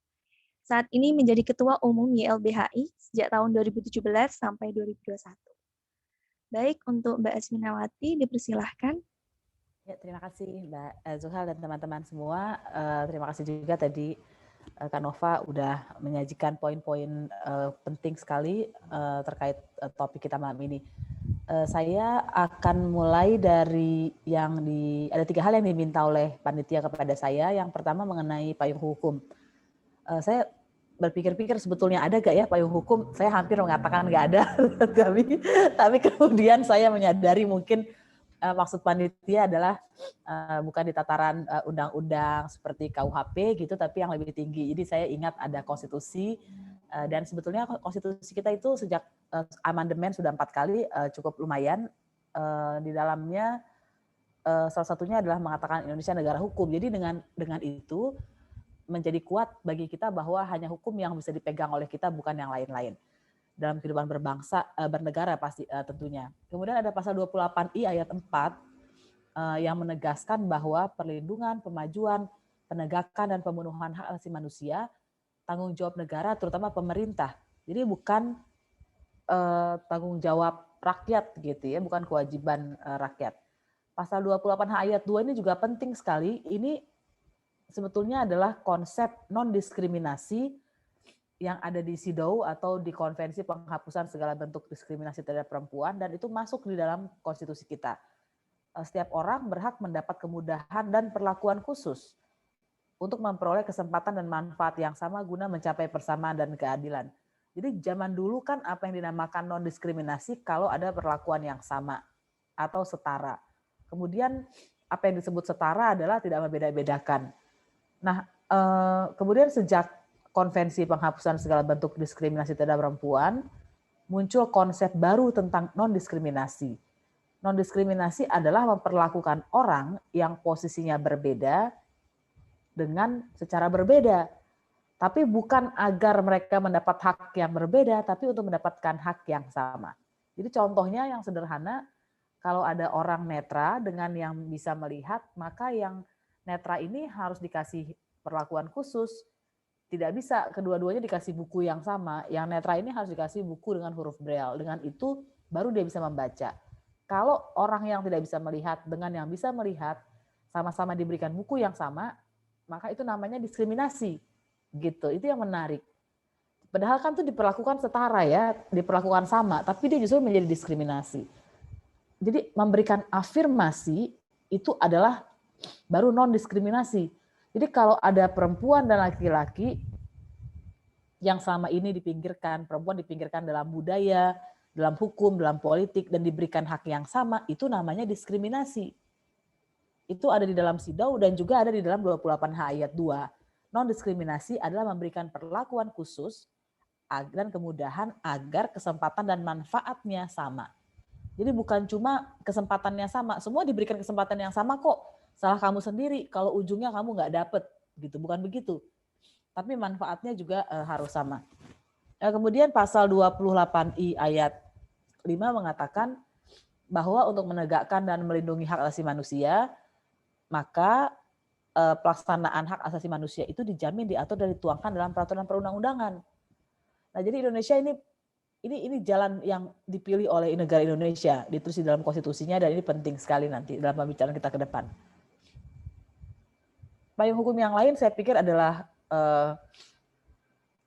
saat ini menjadi Ketua Umum YLBHI sejak tahun 2017 sampai 2021. Baik, untuk Mbak Asminawati dipersilahkan. Ya, terima kasih Mbak Zuhal dan teman-teman semua. Terima kasih juga tadi Kak Nova udah menyajikan poin-poin penting sekali terkait topik kita malam ini. Saya akan mulai dari ada 3 hal yang diminta oleh panitia kepada saya. Yang pertama mengenai payung hukum. Saya berpikir-pikir sebetulnya ada gak ya payung hukum? Saya hampir mengatakan gak ada, tapi kemudian saya menyadari mungkin maksud panitia adalah bukan di tataran undang-undang seperti KUHP gitu, tapi yang lebih tinggi. Jadi saya ingat ada konstitusi, dan sebetulnya konstitusi kita itu sejak amandemen sudah 4 kali, cukup lumayan. Di dalamnya salah satunya adalah mengatakan Indonesia negara hukum. Jadi dengan itu menjadi kuat bagi kita bahwa hanya hukum yang bisa dipegang oleh kita, bukan yang lain-lain dalam kehidupan berbangsa, bernegara pasti tentunya. Kemudian ada pasal 28I ayat 4 yang menegaskan bahwa perlindungan, pemajuan, penegakan dan pemenuhan hak asasi manusia tanggung jawab negara, terutama pemerintah. Jadi bukan tanggung jawab rakyat gitu ya, bukan kewajiban rakyat. Pasal 28H ayat 2 ini juga penting sekali. Ini sebetulnya adalah konsep non-diskriminasi yang ada di CEDAW atau di Konvensi Penghapusan Segala Bentuk Diskriminasi Terhadap Perempuan, dan itu masuk di dalam konstitusi kita. Setiap orang berhak mendapat kemudahan dan perlakuan khusus untuk memperoleh kesempatan dan manfaat yang sama guna mencapai persamaan dan keadilan. Jadi zaman dulu kan apa yang dinamakan non-diskriminasi kalau ada perlakuan yang sama atau setara. Kemudian apa yang disebut setara adalah tidak membeda-bedakan. Nah, kemudian sejak Konvensi Penghapusan Segala Bentuk Diskriminasi Terhadap Perempuan, muncul konsep baru tentang non-diskriminasi. Non-diskriminasi adalah memperlakukan orang yang posisinya berbeda dengan secara berbeda. Tapi bukan agar mereka mendapat hak yang berbeda, tapi untuk mendapatkan hak yang sama. Jadi contohnya yang sederhana, kalau ada orang netra dengan yang bisa melihat, maka yang netra ini harus dikasih perlakuan khusus. Tidak bisa kedua-duanya dikasih buku yang sama. Yang netra ini harus dikasih buku dengan huruf Braille. Dengan itu baru dia bisa membaca. Kalau orang yang tidak bisa melihat dengan yang bisa melihat sama-sama diberikan buku yang sama, maka itu namanya diskriminasi. Gitu. Itu yang menarik. Padahal kan itu diperlakukan setara ya, diperlakukan sama, tapi dia justru menjadi diskriminasi. Jadi memberikan afirmasi itu adalah baru non-diskriminasi. Jadi kalau ada perempuan dan laki-laki yang selama ini dipinggirkan, perempuan dipinggirkan dalam budaya, dalam hukum, dalam politik, dan diberikan hak yang sama, itu namanya diskriminasi. Itu ada di dalam CEDAW dan juga ada di dalam 28H ayat 2. Non-diskriminasi adalah memberikan perlakuan khusus dan kemudahan agar kesempatan dan manfaatnya sama. Jadi bukan cuma kesempatannya sama, semua diberikan kesempatan yang sama kok. Salah kamu sendiri kalau ujungnya kamu nggak dapet, gitu. Bukan begitu. Tapi manfaatnya juga harus sama. Kemudian pasal 28I ayat 5 mengatakan bahwa untuk menegakkan dan melindungi hak asasi manusia, maka pelaksanaan hak asasi manusia itu dijamin, diatur dan dituangkan dalam peraturan perundang-undangan. Nah, jadi Indonesia ini jalan yang dipilih oleh negara Indonesia, ditulis di dalam konstitusinya, dan ini penting sekali nanti dalam pembicaraan kita ke depan. Payung hukum yang lain saya pikir adalah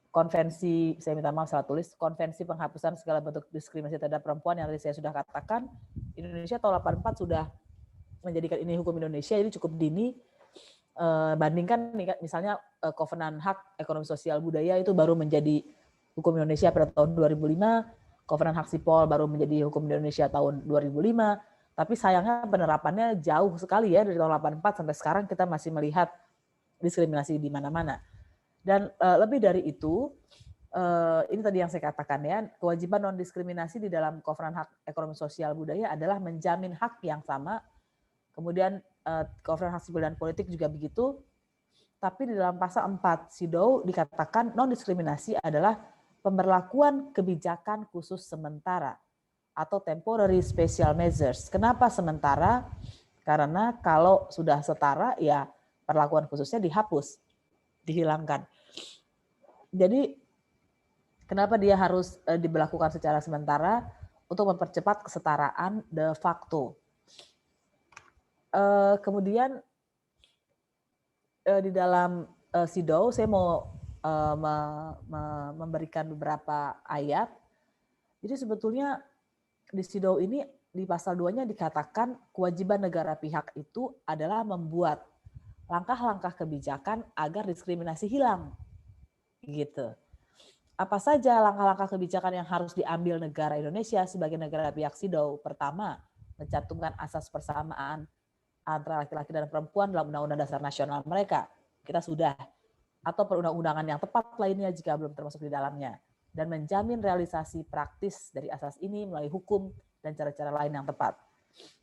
konvensi, saya minta maaf salah tulis, Konvensi Penghapusan Segala Bentuk Diskriminasi Terhadap Perempuan yang tadi saya sudah katakan. Indonesia tahun 84 sudah menjadikan ini hukum Indonesia, jadi cukup dini. Bandingkan misalnya Kovenan Hak Ekonomi Sosial Budaya itu baru menjadi hukum Indonesia pada tahun 2005, Kovenan Hak Sipol baru menjadi hukum Indonesia tahun 2005, tapi sayangnya penerapannya jauh sekali ya, dari tahun 84 sampai sekarang kita masih melihat diskriminasi di mana-mana. Dan lebih dari itu, ini tadi yang saya katakan ya, kewajiban non-diskriminasi di dalam Kovenan Hak Ekonomi Sosial Budaya adalah menjamin hak yang sama. Kemudian Kovenan Hak Sipil dan Politik juga begitu. Tapi di dalam pasal 4 CEDAW dikatakan non-diskriminasi adalah pemberlakuan kebijakan khusus sementara atau temporary special measures. Kenapa sementara? Karena kalau sudah setara ya perlakuan khususnya dihapus, dihilangkan. Jadi kenapa dia harus diberlakukan secara sementara? Untuk mempercepat kesetaraan de facto. Kemudian di dalam CEDAW saya mau memberikan beberapa ayat. Jadi sebetulnya di CEDAW ini di pasal 2-nya dikatakan kewajiban negara pihak itu adalah membuat langkah-langkah kebijakan agar diskriminasi hilang. Gitu. Apa saja langkah-langkah kebijakan yang harus diambil negara Indonesia sebagai negara pihak CEDAW? Pertama, mencantumkan asas persamaan antara laki-laki dan perempuan dalam Undang-Undang Dasar Nasional mereka. Kita sudah. Atau perundang-undangan yang tepat lainnya jika belum termasuk di dalamnya. Dan menjamin realisasi praktis dari asas ini melalui hukum dan cara-cara lain yang tepat.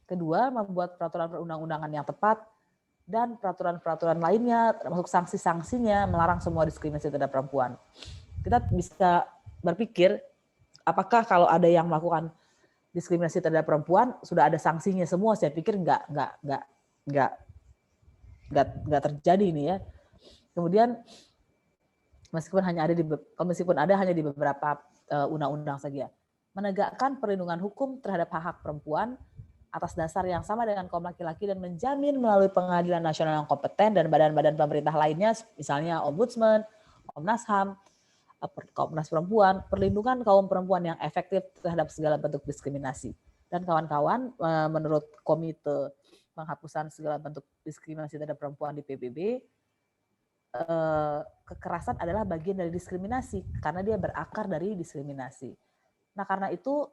Kedua, membuat peraturan perundang-undangan yang tepat dan peraturan-peraturan lainnya termasuk sanksi-sanksinya melarang semua diskriminasi terhadap perempuan. Kita bisa berpikir apakah kalau ada yang melakukan diskriminasi terhadap perempuan sudah ada sanksinya semua? Saya pikir enggak terjadi ini ya. Kemudian meskipun ada hanya di beberapa undang-undang saja, menegakkan perlindungan hukum terhadap hak-hak perempuan atas dasar yang sama dengan kaum laki-laki dan menjamin melalui pengadilan nasional yang kompeten dan badan-badan pemerintah lainnya, misalnya Ombudsman, Komnas HAM, Komnas Perempuan, perlindungan kaum perempuan yang efektif terhadap segala bentuk diskriminasi. Dan kawan-kawan, menurut Komite Penghapusan Segala Bentuk Diskriminasi Terhadap Perempuan di PBB, kekerasan adalah bagian dari diskriminasi karena dia berakar dari diskriminasi. Nah, karena itu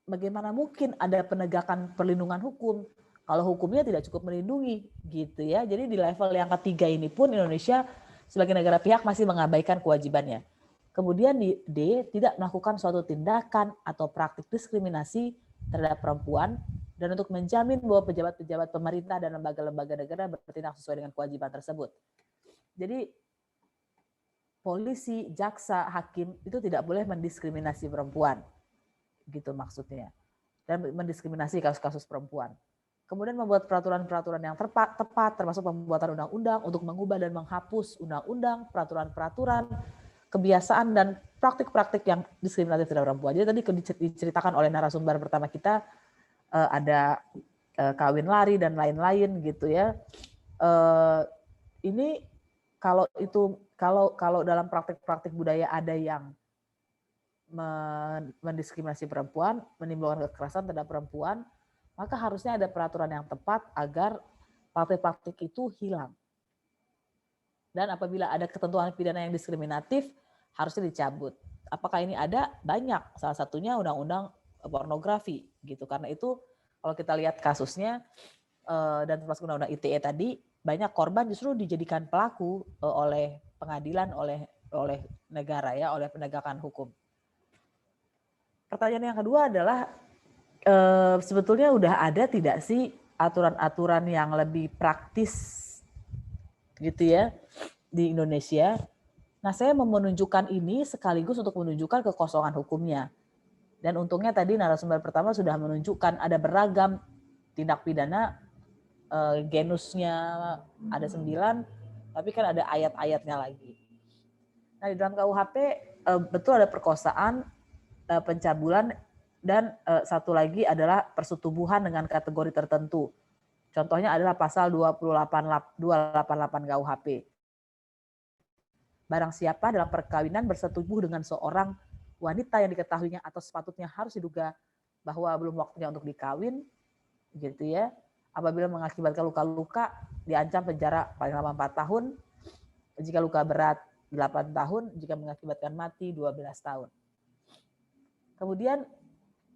bagaimana mungkin ada penegakan perlindungan hukum kalau hukumnya tidak cukup melindungi gitu ya. Jadi di level yang ketiga ini pun Indonesia sebagai negara pihak masih mengabaikan kewajibannya. Kemudian di D, tidak melakukan suatu tindakan atau praktik diskriminasi terhadap perempuan dan untuk menjamin bahwa pejabat-pejabat pemerintah dan lembaga-lembaga negara bertindak sesuai dengan kewajiban tersebut. Jadi polisi, jaksa, hakim itu tidak boleh mendiskriminasi perempuan. Gitu maksudnya. Dan mendiskriminasi kasus-kasus perempuan. Kemudian membuat peraturan-peraturan yang tepat, termasuk pembuatan undang-undang untuk mengubah dan menghapus undang-undang, peraturan-peraturan, kebiasaan, dan praktik-praktik yang diskriminatif terhadap perempuan. Jadi tadi diceritakan oleh narasumber pertama kita, ada kawin lari dan lain-lain gitu ya. Ini kalau dalam praktik-praktik budaya ada yang mendiskriminasi perempuan, menimbulkan kekerasan terhadap perempuan, maka harusnya ada peraturan yang tepat agar praktik-praktik itu hilang. Dan apabila ada ketentuan pidana yang diskriminatif, harusnya dicabut. Apakah ini ada? Banyak. Salah satunya undang-undang pornografi gitu. Karena itu kalau kita lihat kasusnya dan termasuk undang-undang ITE tadi, banyak korban justru dijadikan pelaku oleh pengadilan, oleh negara ya, oleh penegakan hukum. Pertanyaan yang kedua adalah sebetulnya udah ada tidak sih aturan-aturan yang lebih praktis gitu ya di Indonesia? Nah, saya mau menunjukkan ini sekaligus untuk menunjukkan kekosongan hukumnya. Dan untungnya tadi narasumber pertama sudah menunjukkan ada beragam tindak pidana, genusnya ada 9, tapi kan ada ayat-ayatnya lagi. Nah, di dalam KUHP betul ada perkosaan, pencabulan, dan satu lagi adalah persetubuhan dengan kategori tertentu. Contohnya adalah pasal 288 KUHP. Barang siapa dalam perkawinan bersetubuh dengan seorang wanita yang diketahuinya atau sepatutnya harus diduga bahwa belum waktunya untuk dikawin, gitu ya. Apabila mengakibatkan luka-luka, diancam penjara paling lama 4 tahun. Jika luka berat 8 tahun, jika mengakibatkan mati 12 tahun. Kemudian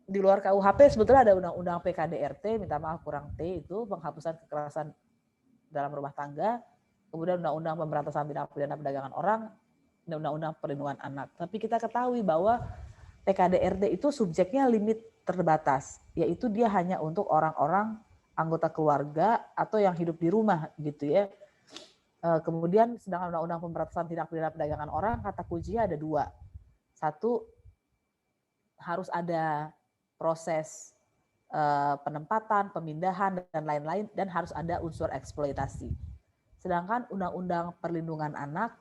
di luar KUHP sebetulnya ada undang-undang PKDRT, minta maaf kurang T, itu penghapusan kekerasan dalam rumah tangga, kemudian undang-undang pemberantasan tindak pidana perdagangan orang, dan undang-undang perlindungan anak. Tapi kita ketahui bahwa PKDRT itu subjeknya limit terbatas, yaitu dia hanya untuk orang-orang anggota keluarga atau yang hidup di rumah gitu ya. Kemudian sedangkan undang-undang pemberantasan tindak pidana perdagangan orang kata kuncinya ada 2. Satu, harus ada proses penempatan, pemindahan, dan lain-lain, dan harus ada unsur eksploitasi. Sedangkan undang-undang perlindungan anak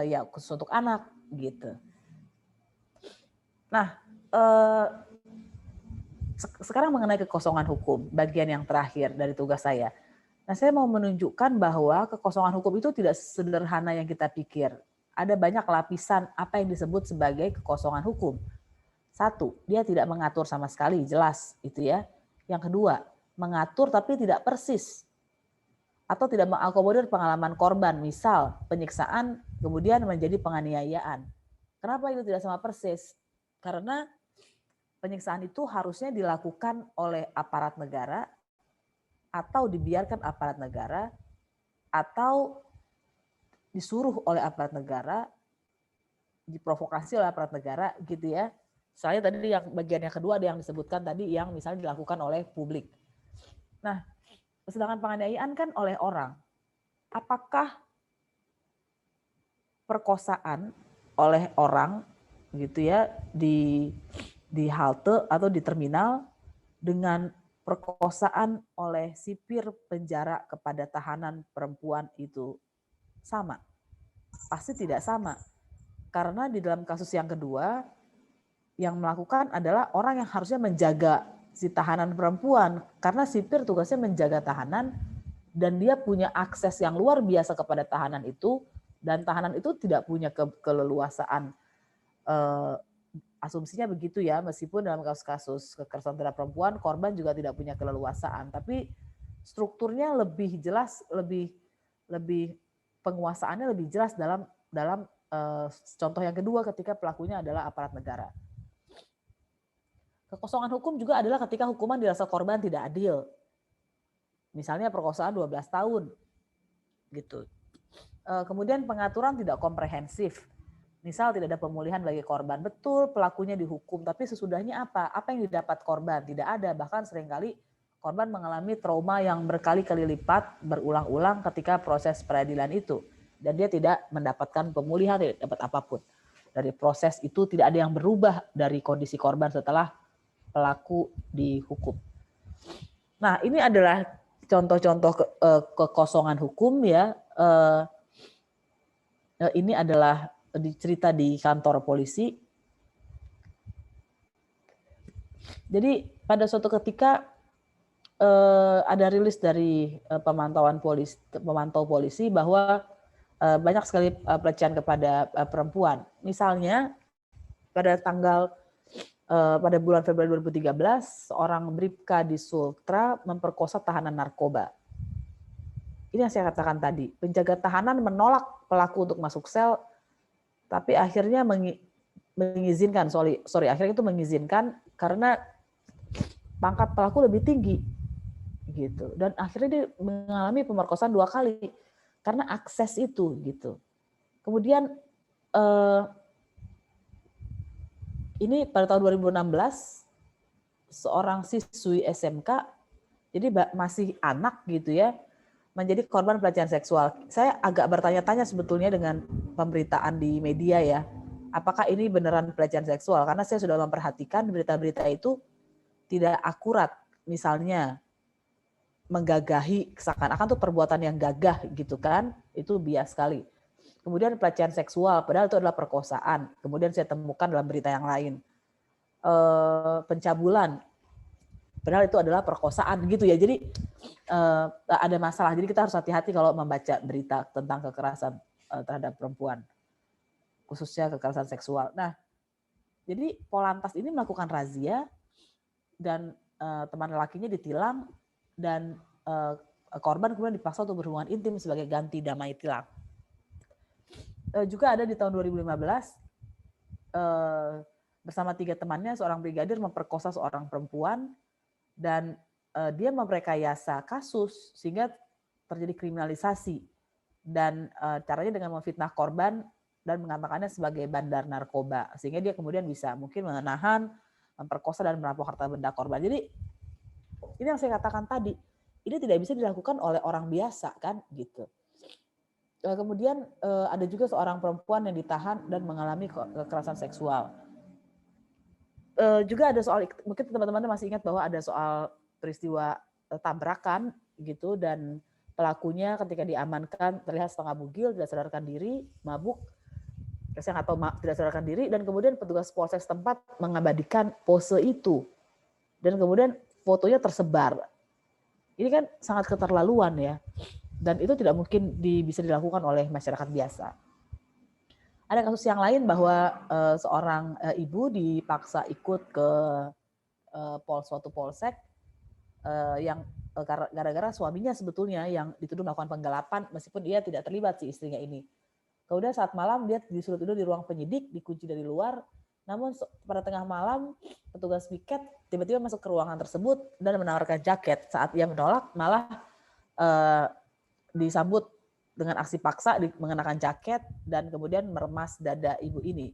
ya khusus untuk anak gitu. Nah, sekarang mengenai kekosongan hukum, bagian yang terakhir dari tugas saya. Nah, saya mau menunjukkan bahwa kekosongan hukum itu tidak sederhana yang kita pikir. Ada banyak lapisan apa yang disebut sebagai kekosongan hukum. Satu, dia tidak mengatur sama sekali, jelas itu ya. Yang kedua, mengatur tapi tidak persis atau tidak mengakomodir pengalaman korban, misal penyiksaan kemudian menjadi penganiayaan. Kenapa itu tidak sama persis? Karena penyiksaan itu harusnya dilakukan oleh aparat negara atau dibiarkan aparat negara atau disuruh oleh aparat negara, diprovokasi oleh aparat negara gitu ya. Saya tadi yang bagian yang kedua ada yang disebutkan tadi yang misalnya dilakukan oleh publik. Nah, sedangkan penganiayaan kan oleh orang. Apakah perkosaan oleh orang gitu ya di halte atau di terminal dengan perkosaan oleh sipir penjara kepada tahanan perempuan itu sama? Pasti tidak sama. Karena di dalam kasus yang kedua, yang melakukan adalah orang yang harusnya menjaga si tahanan perempuan. Karena sipir tugasnya menjaga tahanan dan dia punya akses yang luar biasa kepada tahanan itu. Dan tahanan itu tidak punya keleluasaan. Asumsinya begitu ya, meskipun dalam kasus-kasus kekerasan terhadap perempuan, korban juga tidak punya keleluasaan. Tapi strukturnya lebih jelas, lebih penguasaannya lebih jelas dalam contoh yang kedua ketika pelakunya adalah aparat negara. Kekosongan hukum juga adalah ketika hukuman dirasa korban tidak adil. Misalnya perkosaan 12 tahun. Gitu. Kemudian pengaturan tidak komprehensif. Misal tidak ada pemulihan bagi korban. Betul pelakunya dihukum, tapi sesudahnya apa? Apa yang didapat korban? Tidak ada. Bahkan seringkali korban mengalami trauma yang berkali-kali lipat berulang-ulang ketika proses peradilan itu. Dan dia tidak mendapatkan pemulihan, tidak dapat apapun. Dari proses itu tidak ada yang berubah dari kondisi korban setelah pelaku dihukum. Nah, ini adalah contoh-contoh kekosongan hukum ya. Ini adalah cerita di kantor polisi. Jadi pada suatu ketika ada rilis dari pemantau polisi bahwa banyak sekali pelecehan kepada perempuan. Misalnya pada bulan Februari 2013, seorang Bribka di Sultra memperkosa tahanan narkoba. Ini yang saya katakan tadi, penjaga tahanan menolak pelaku untuk masuk sel, tapi akhirnya mengizinkan, akhirnya itu mengizinkan karena pangkat pelaku lebih tinggi, gitu. Dan akhirnya dia mengalami pemerkosaan 2 kali karena akses itu, gitu. Kemudian ini pada tahun 2016 seorang siswi SMK, jadi masih anak gitu ya, menjadi korban pelecehan seksual. Saya agak bertanya-tanya sebetulnya dengan pemberitaan di media ya, apakah ini beneran pelecehan seksual? Karena saya sudah memperhatikan berita-berita itu tidak akurat. Misalnya menggagahi, seakan-akan tuh perbuatan yang gagah gitu kan, itu bias sekali. Kemudian pelecehan seksual, padahal itu adalah perkosaan. Kemudian saya temukan dalam berita yang lain. Pencabulan, padahal itu adalah perkosaan gitu ya. Jadi ada masalah. Jadi kita harus hati-hati kalau membaca berita tentang kekerasan terhadap perempuan, khususnya kekerasan seksual. Nah, jadi Polantas ini melakukan razia dan teman lakinya ditilang dan korban kemudian dipaksa untuk berhubungan intim sebagai ganti damai tilang. Juga ada di tahun 2015 bersama 3 temannya seorang brigadir memperkosa seorang perempuan dan dia memrekayasa kasus sehingga terjadi kriminalisasi dan caranya dengan memfitnah korban dan mengatakannya sebagai bandar narkoba sehingga dia kemudian bisa mungkin menahan, memperkosa dan merampok harta benda korban. Jadi ini yang saya katakan tadi, ini tidak bisa dilakukan oleh orang biasa kan gitu. Kemudian ada juga seorang perempuan yang ditahan dan mengalami kekerasan seksual. Juga ada soal, mungkin teman-teman masih ingat bahwa ada soal peristiwa tabrakan gitu dan pelakunya ketika diamankan terlihat setengah bugil, tidak sadarkan diri, mabuk, Reseng atau tidak sadarkan diri, dan kemudian petugas polsek setempat mengabadikan pose itu. Dan kemudian fotonya tersebar. Ini kan sangat keterlaluan ya. Dan itu tidak mungkin bisa dilakukan oleh masyarakat biasa. Ada kasus yang lain bahwa seorang ibu dipaksa ikut ke suatu polsek yang gara-gara suaminya sebetulnya yang dituduh melakukan penggelapan, meskipun dia tidak terlibat si istrinya ini. Kemudian saat malam dia disuruh tidur di ruang penyidik, dikunci dari luar. Namun pada tengah malam petugas piket tiba-tiba masuk ke ruangan tersebut dan menawarkan jaket. Saat ia menolak malah disambut dengan aksi paksa, mengenakan jaket dan kemudian meremas dada ibu ini.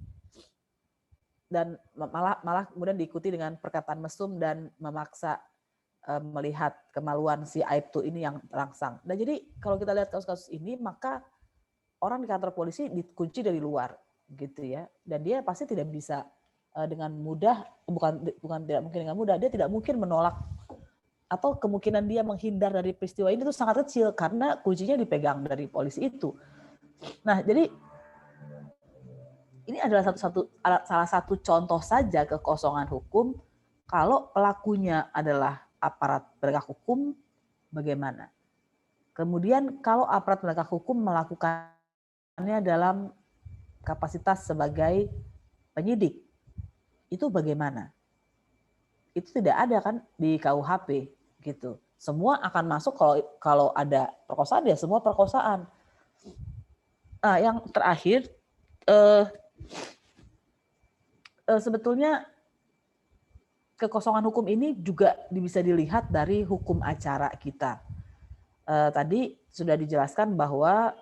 Dan malah kemudian diikuti dengan perkataan mesum dan memaksa melihat kemaluan si Aibtu ini yang terangsang. Nah jadi kalau kita lihat kasus-kasus ini, maka orang di kantor polisi dikunci dari luar, gitu ya. Dan dia pasti tidak bisa dengan mudah, bukan tidak mungkin dengan mudah, dia tidak mungkin menolak, atau kemungkinan dia menghindar dari peristiwa ini itu sangat kecil karena kuncinya dipegang dari polisi itu. Nah jadi ini adalah salah satu contoh saja kekosongan hukum. Kalau pelakunya adalah aparat penegak hukum, bagaimana? Kemudian kalau aparat penegak hukum melakukannya dalam kapasitas sebagai penyidik, itu bagaimana? Itu tidak ada kan di KUHP gitu. Semua akan masuk kalau ada perkosaan ya semua perkosaan. Nah, yang terakhir sebetulnya kekosongan hukum ini juga bisa dilihat dari hukum acara kita. Tadi sudah dijelaskan bahwa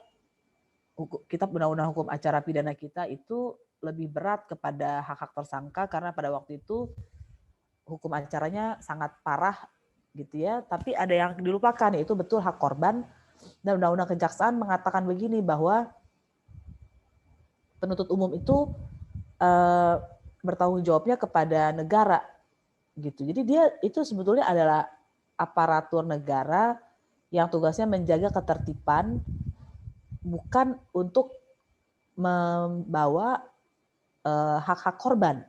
kitab undang-undang hukum acara pidana kita itu lebih berat kepada hak-hak tersangka karena pada waktu itu hukum acaranya sangat parah gitu ya. Tapi ada yang dilupakan, yaitu betul hak korban. Dan undang-undang kejaksaan mengatakan begini bahwa penuntut umum itu bertanggung jawabnya kepada negara gitu. Jadi dia itu sebetulnya adalah aparatur negara yang tugasnya menjaga ketertiban, bukan untuk membawa hak-hak korban.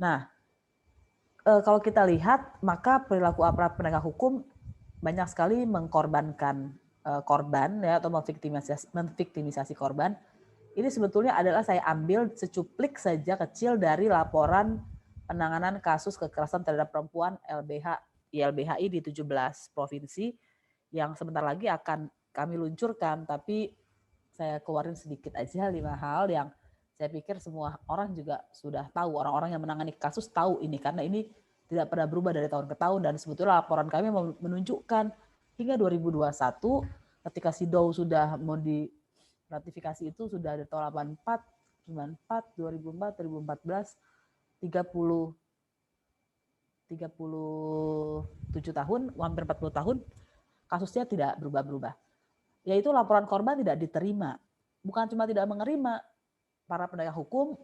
Nah, kalau kita lihat maka perilaku aparat penegak hukum banyak sekali mengkorbankan korban ya, atau memviktimisasi korban. Ini sebetulnya adalah saya ambil secuplik saja kecil dari laporan penanganan kasus kekerasan terhadap perempuan YLBHI di 17 provinsi yang sebentar lagi akan kami luncurkan, tapi saya keluarin sedikit aja 5 hal yang saya pikir semua orang juga sudah tahu, orang-orang yang menangani kasus tahu ini, karena ini tidak pernah berubah dari tahun ke tahun, dan sebetulnya laporan kami menunjukkan hingga 2021 ketika SIDO sudah mau diratifikasi itu sudah ada tahun 84, 94, 2004, 2014, 37 tahun, hampir 40 tahun, kasusnya tidak berubah-berubah. Yaitu laporan korban tidak diterima. Bukan cuma tidak menerima, para penegak hukum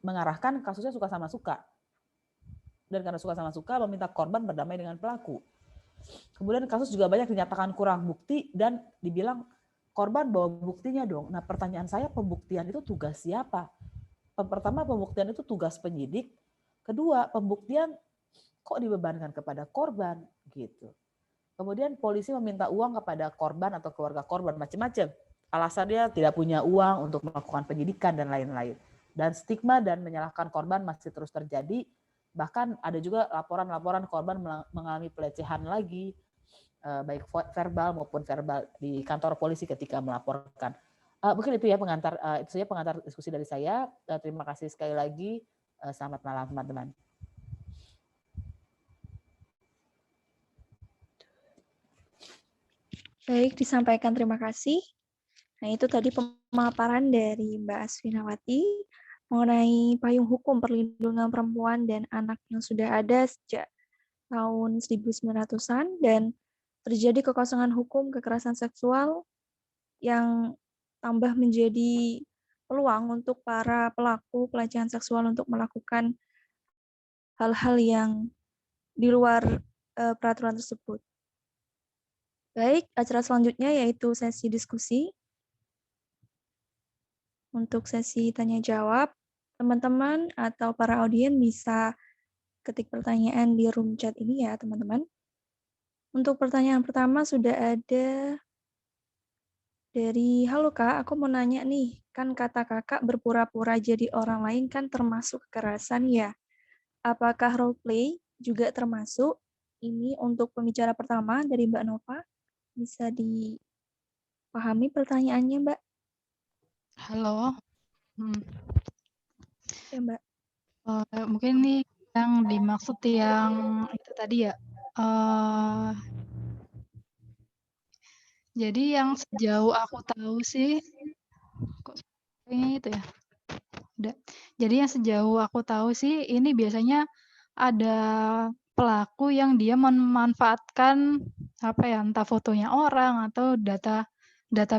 mengarahkan kasusnya suka sama suka. Dan karena suka sama suka, meminta korban berdamai dengan pelaku. Kemudian kasus juga banyak dinyatakan kurang bukti dan dibilang korban bawa buktinya dong. Nah pertanyaan saya, pembuktian itu tugas siapa? Pertama, pembuktian itu tugas penyidik. Kedua, pembuktian kok dibebankan kepada korban gitu. Kemudian polisi meminta uang kepada korban atau keluarga korban macam-macam. Alasan dia tidak punya uang untuk melakukan penyidikan dan lain-lain. Dan stigma dan menyalahkan korban masih terus terjadi. Bahkan ada juga laporan-laporan korban mengalami pelecehan lagi, baik verbal maupun verbal di kantor polisi ketika melaporkan. Mungkin itu ya itu saja pengantar diskusi dari saya. Terima kasih sekali lagi. Selamat malam teman-teman. Baik, disampaikan terima kasih. Nah, itu tadi pemaparan dari Mbak Asfinawati mengenai payung hukum perlindungan perempuan dan anak yang sudah ada sejak tahun 1900-an dan terjadi kekosongan hukum kekerasan seksual yang tambah menjadi peluang untuk para pelaku pelecehan seksual untuk melakukan hal-hal yang di luar peraturan tersebut. Baik, acara selanjutnya yaitu sesi diskusi. Untuk sesi tanya jawab, teman-teman atau para audien bisa ketik pertanyaan di room chat ini ya, teman-teman. Untuk pertanyaan pertama sudah ada dari, halo Kak, aku mau nanya nih, kan kata kakak berpura-pura jadi orang lain kan termasuk kekerasan ya? Apakah role play juga termasuk? Ini untuk pembicara pertama dari Mbak Nova. Bisa dipahami pertanyaannya, Mbak? Halo. Ya, Mbak. Mungkin ini yang dimaksud yang itu tadi ya. Jadi yang sejauh aku tahu sih, kok kayaknya itu ya. Udah. Jadi yang sejauh aku tahu sih, ini biasanya ada pelaku yang dia memanfaatkan apa ya, entah fotonya orang atau data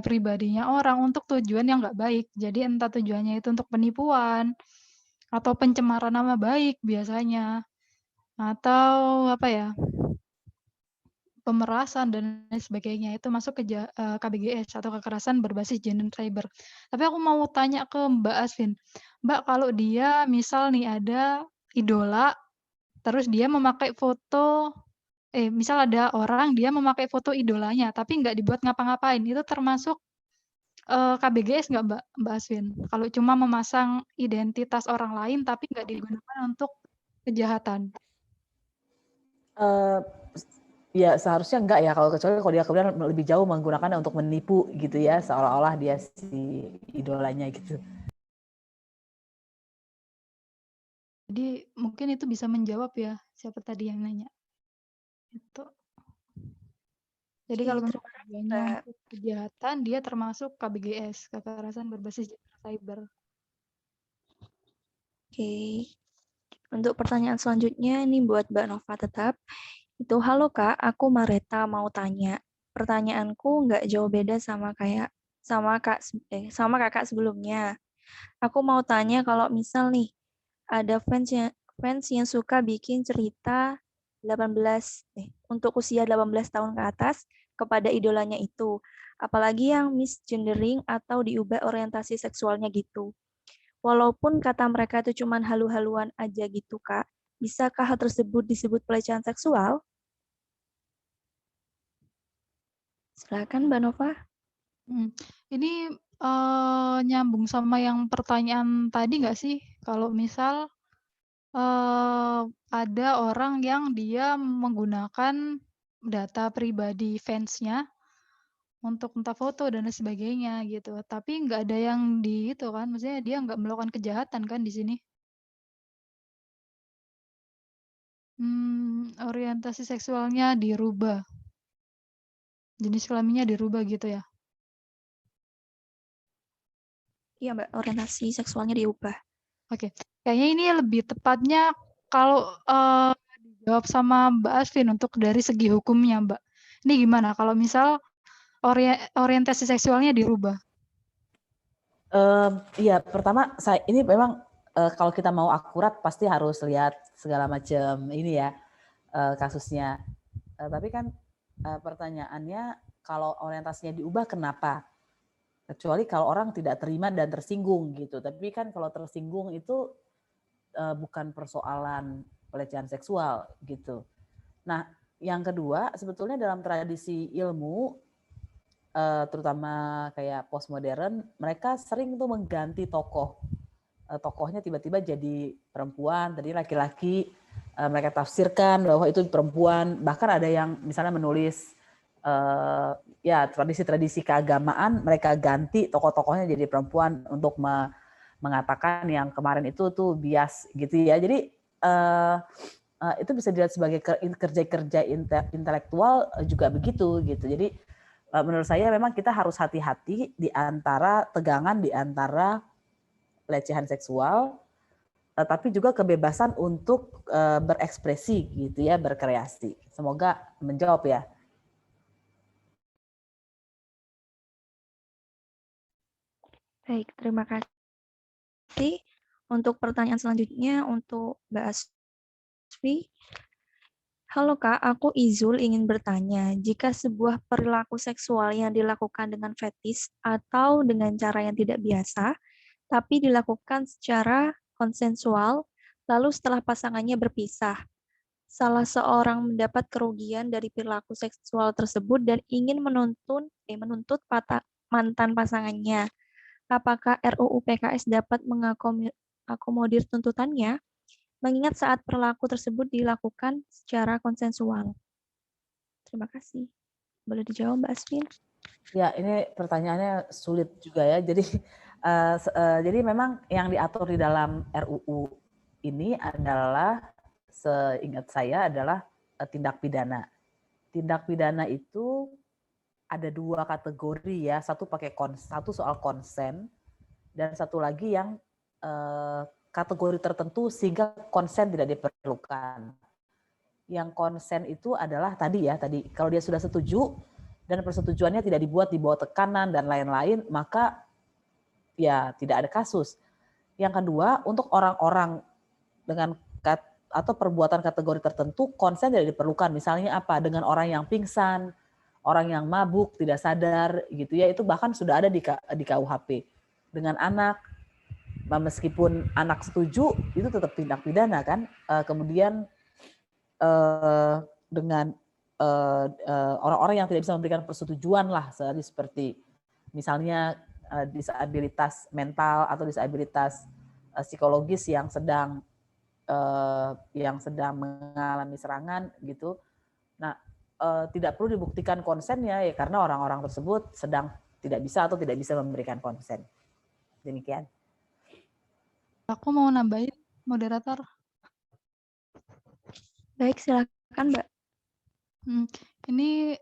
pribadinya orang untuk tujuan yang nggak baik. Jadi entah tujuannya itu untuk penipuan atau pencemaran nama baik biasanya, atau apa ya, pemerasan dan lain sebagainya, itu masuk ke KBGS atau kekerasan berbasis gender cyber. Tapi aku mau tanya ke Mbak Asvin. Mbak, kalau dia misal nih ada idola, terus dia memakai foto, misal ada orang dia memakai foto idolanya, tapi nggak dibuat ngapa-ngapain, itu termasuk KBGS nggak Mbak Asvin? Kalau cuma memasang identitas orang lain tapi nggak digunakan untuk kejahatan. Ya seharusnya enggak ya, kecuali kalau dia kemudian lebih jauh menggunakannya untuk menipu gitu ya, seolah-olah dia si idolanya gitu. Jadi mungkin itu bisa menjawab ya, siapa tadi yang nanya. Itu. Jadi kalau memang tujuannya untuk kejahatan, dia termasuk KBGS, kekerasan berbasis cyber. Oke. Untuk pertanyaan selanjutnya, ini buat Mbak Nova tetap. Itu, halo Kak, aku Mareta mau tanya. Pertanyaanku nggak jauh beda sama kakak sebelumnya. Aku mau tanya kalau misal nih, ada fans yang suka bikin cerita untuk usia 18 tahun ke atas kepada idolanya itu. Apalagi yang misgendering atau diubah orientasi seksualnya gitu. Walaupun kata mereka itu cuma halu-haluan aja gitu, Kak. Bisakah hal tersebut disebut pelecehan seksual? Silakan, Mbak Nova. Ini nyambung sama yang pertanyaan tadi nggak sih? Kalau misal ada orang yang dia menggunakan data pribadi fans-nya untuk entah foto dan lain sebagainya gitu. Tapi nggak ada yang di itu kan, maksudnya dia nggak melakukan kejahatan kan di sini. Orientasi seksualnya dirubah. Jenis kelaminnya dirubah gitu ya? Iya, Mbak, orientasi seksualnya diubah. Oke. Kayaknya ini lebih tepatnya kalau dijawab sama Mbak Asvin untuk dari segi hukumnya, Mbak. Ini gimana kalau misal orientasi seksualnya dirubah? Iya, pertama ini memang kalau kita mau akurat pasti harus lihat segala macam ini ya kasusnya. Tapi kan pertanyaannya kalau orientasinya diubah kenapa? Kecuali kalau orang tidak terima dan tersinggung gitu. Tapi kan kalau tersinggung itu bukan persoalan pelecehan seksual gitu. Nah, yang kedua sebetulnya dalam tradisi ilmu terutama kayak postmodern, mereka sering tuh mengganti tokoh. Tokohnya tiba-tiba jadi perempuan, tadi laki-laki, mereka tafsirkan bahwa itu perempuan, bahkan ada yang misalnya menulis ya tradisi-tradisi keagamaan, mereka ganti tokoh-tokohnya jadi perempuan untuk mengatakan yang kemarin itu tuh bias gitu ya. Jadi itu bisa dilihat sebagai kerja-kerja intelektual juga begitu gitu. Jadi menurut saya memang kita harus hati-hati di antara tegangan di antara pelecehan seksual tapi juga kebebasan untuk berekspresi gitu ya, berkreasi. Semoga menjawab ya. Baik, terima kasih. Untuk pertanyaan selanjutnya untuk Mbak Asfi. Halo Kak, aku Izul ingin bertanya, jika sebuah perilaku seksual yang dilakukan dengan fetis atau dengan cara yang tidak biasa, tapi dilakukan secara konsensual, lalu setelah pasangannya berpisah. Salah seorang mendapat kerugian dari perilaku seksual tersebut dan ingin menuntut mantan pasangannya. Apakah RUU PKS dapat mengakomodir tuntutannya? Mengingat saat perilaku tersebut dilakukan secara konsensual. Terima kasih. Boleh dijawab, Mbak Asvin? Ya, ini pertanyaannya sulit juga ya. Jadi memang yang diatur di dalam RUU ini adalah, seingat saya, adalah tindak pidana. Tindak pidana itu ada 2 kategori ya. Satu soal konsen, dan satu lagi yang kategori tertentu sehingga konsen tidak diperlukan. Yang konsen itu adalah tadi kalau dia sudah setuju dan persetujuannya tidak dibuat di bawah tekanan dan lain-lain, maka ya tidak ada kasus. Yang kedua, untuk orang-orang dengan atau perbuatan kategori tertentu, konsen tidak diperlukan. Misalnya apa? Dengan orang yang pingsan, orang yang mabuk, tidak sadar, gitu ya. Itu bahkan sudah ada di KUHP. Dengan anak, meskipun anak setuju, itu tetap tindak pidana kan. Kemudian dengan orang-orang yang tidak bisa memberikan persetujuan lah, seperti misalnya disabilitas mental atau disabilitas psikologis yang sedang mengalami serangan gitu. Nah, tidak perlu dibuktikan konsennya ya karena orang-orang tersebut sedang tidak bisa atau tidak bisa memberikan konsen. Demikian. Aku mau nambahin, moderator. Baik, silakan, Mbak. Ini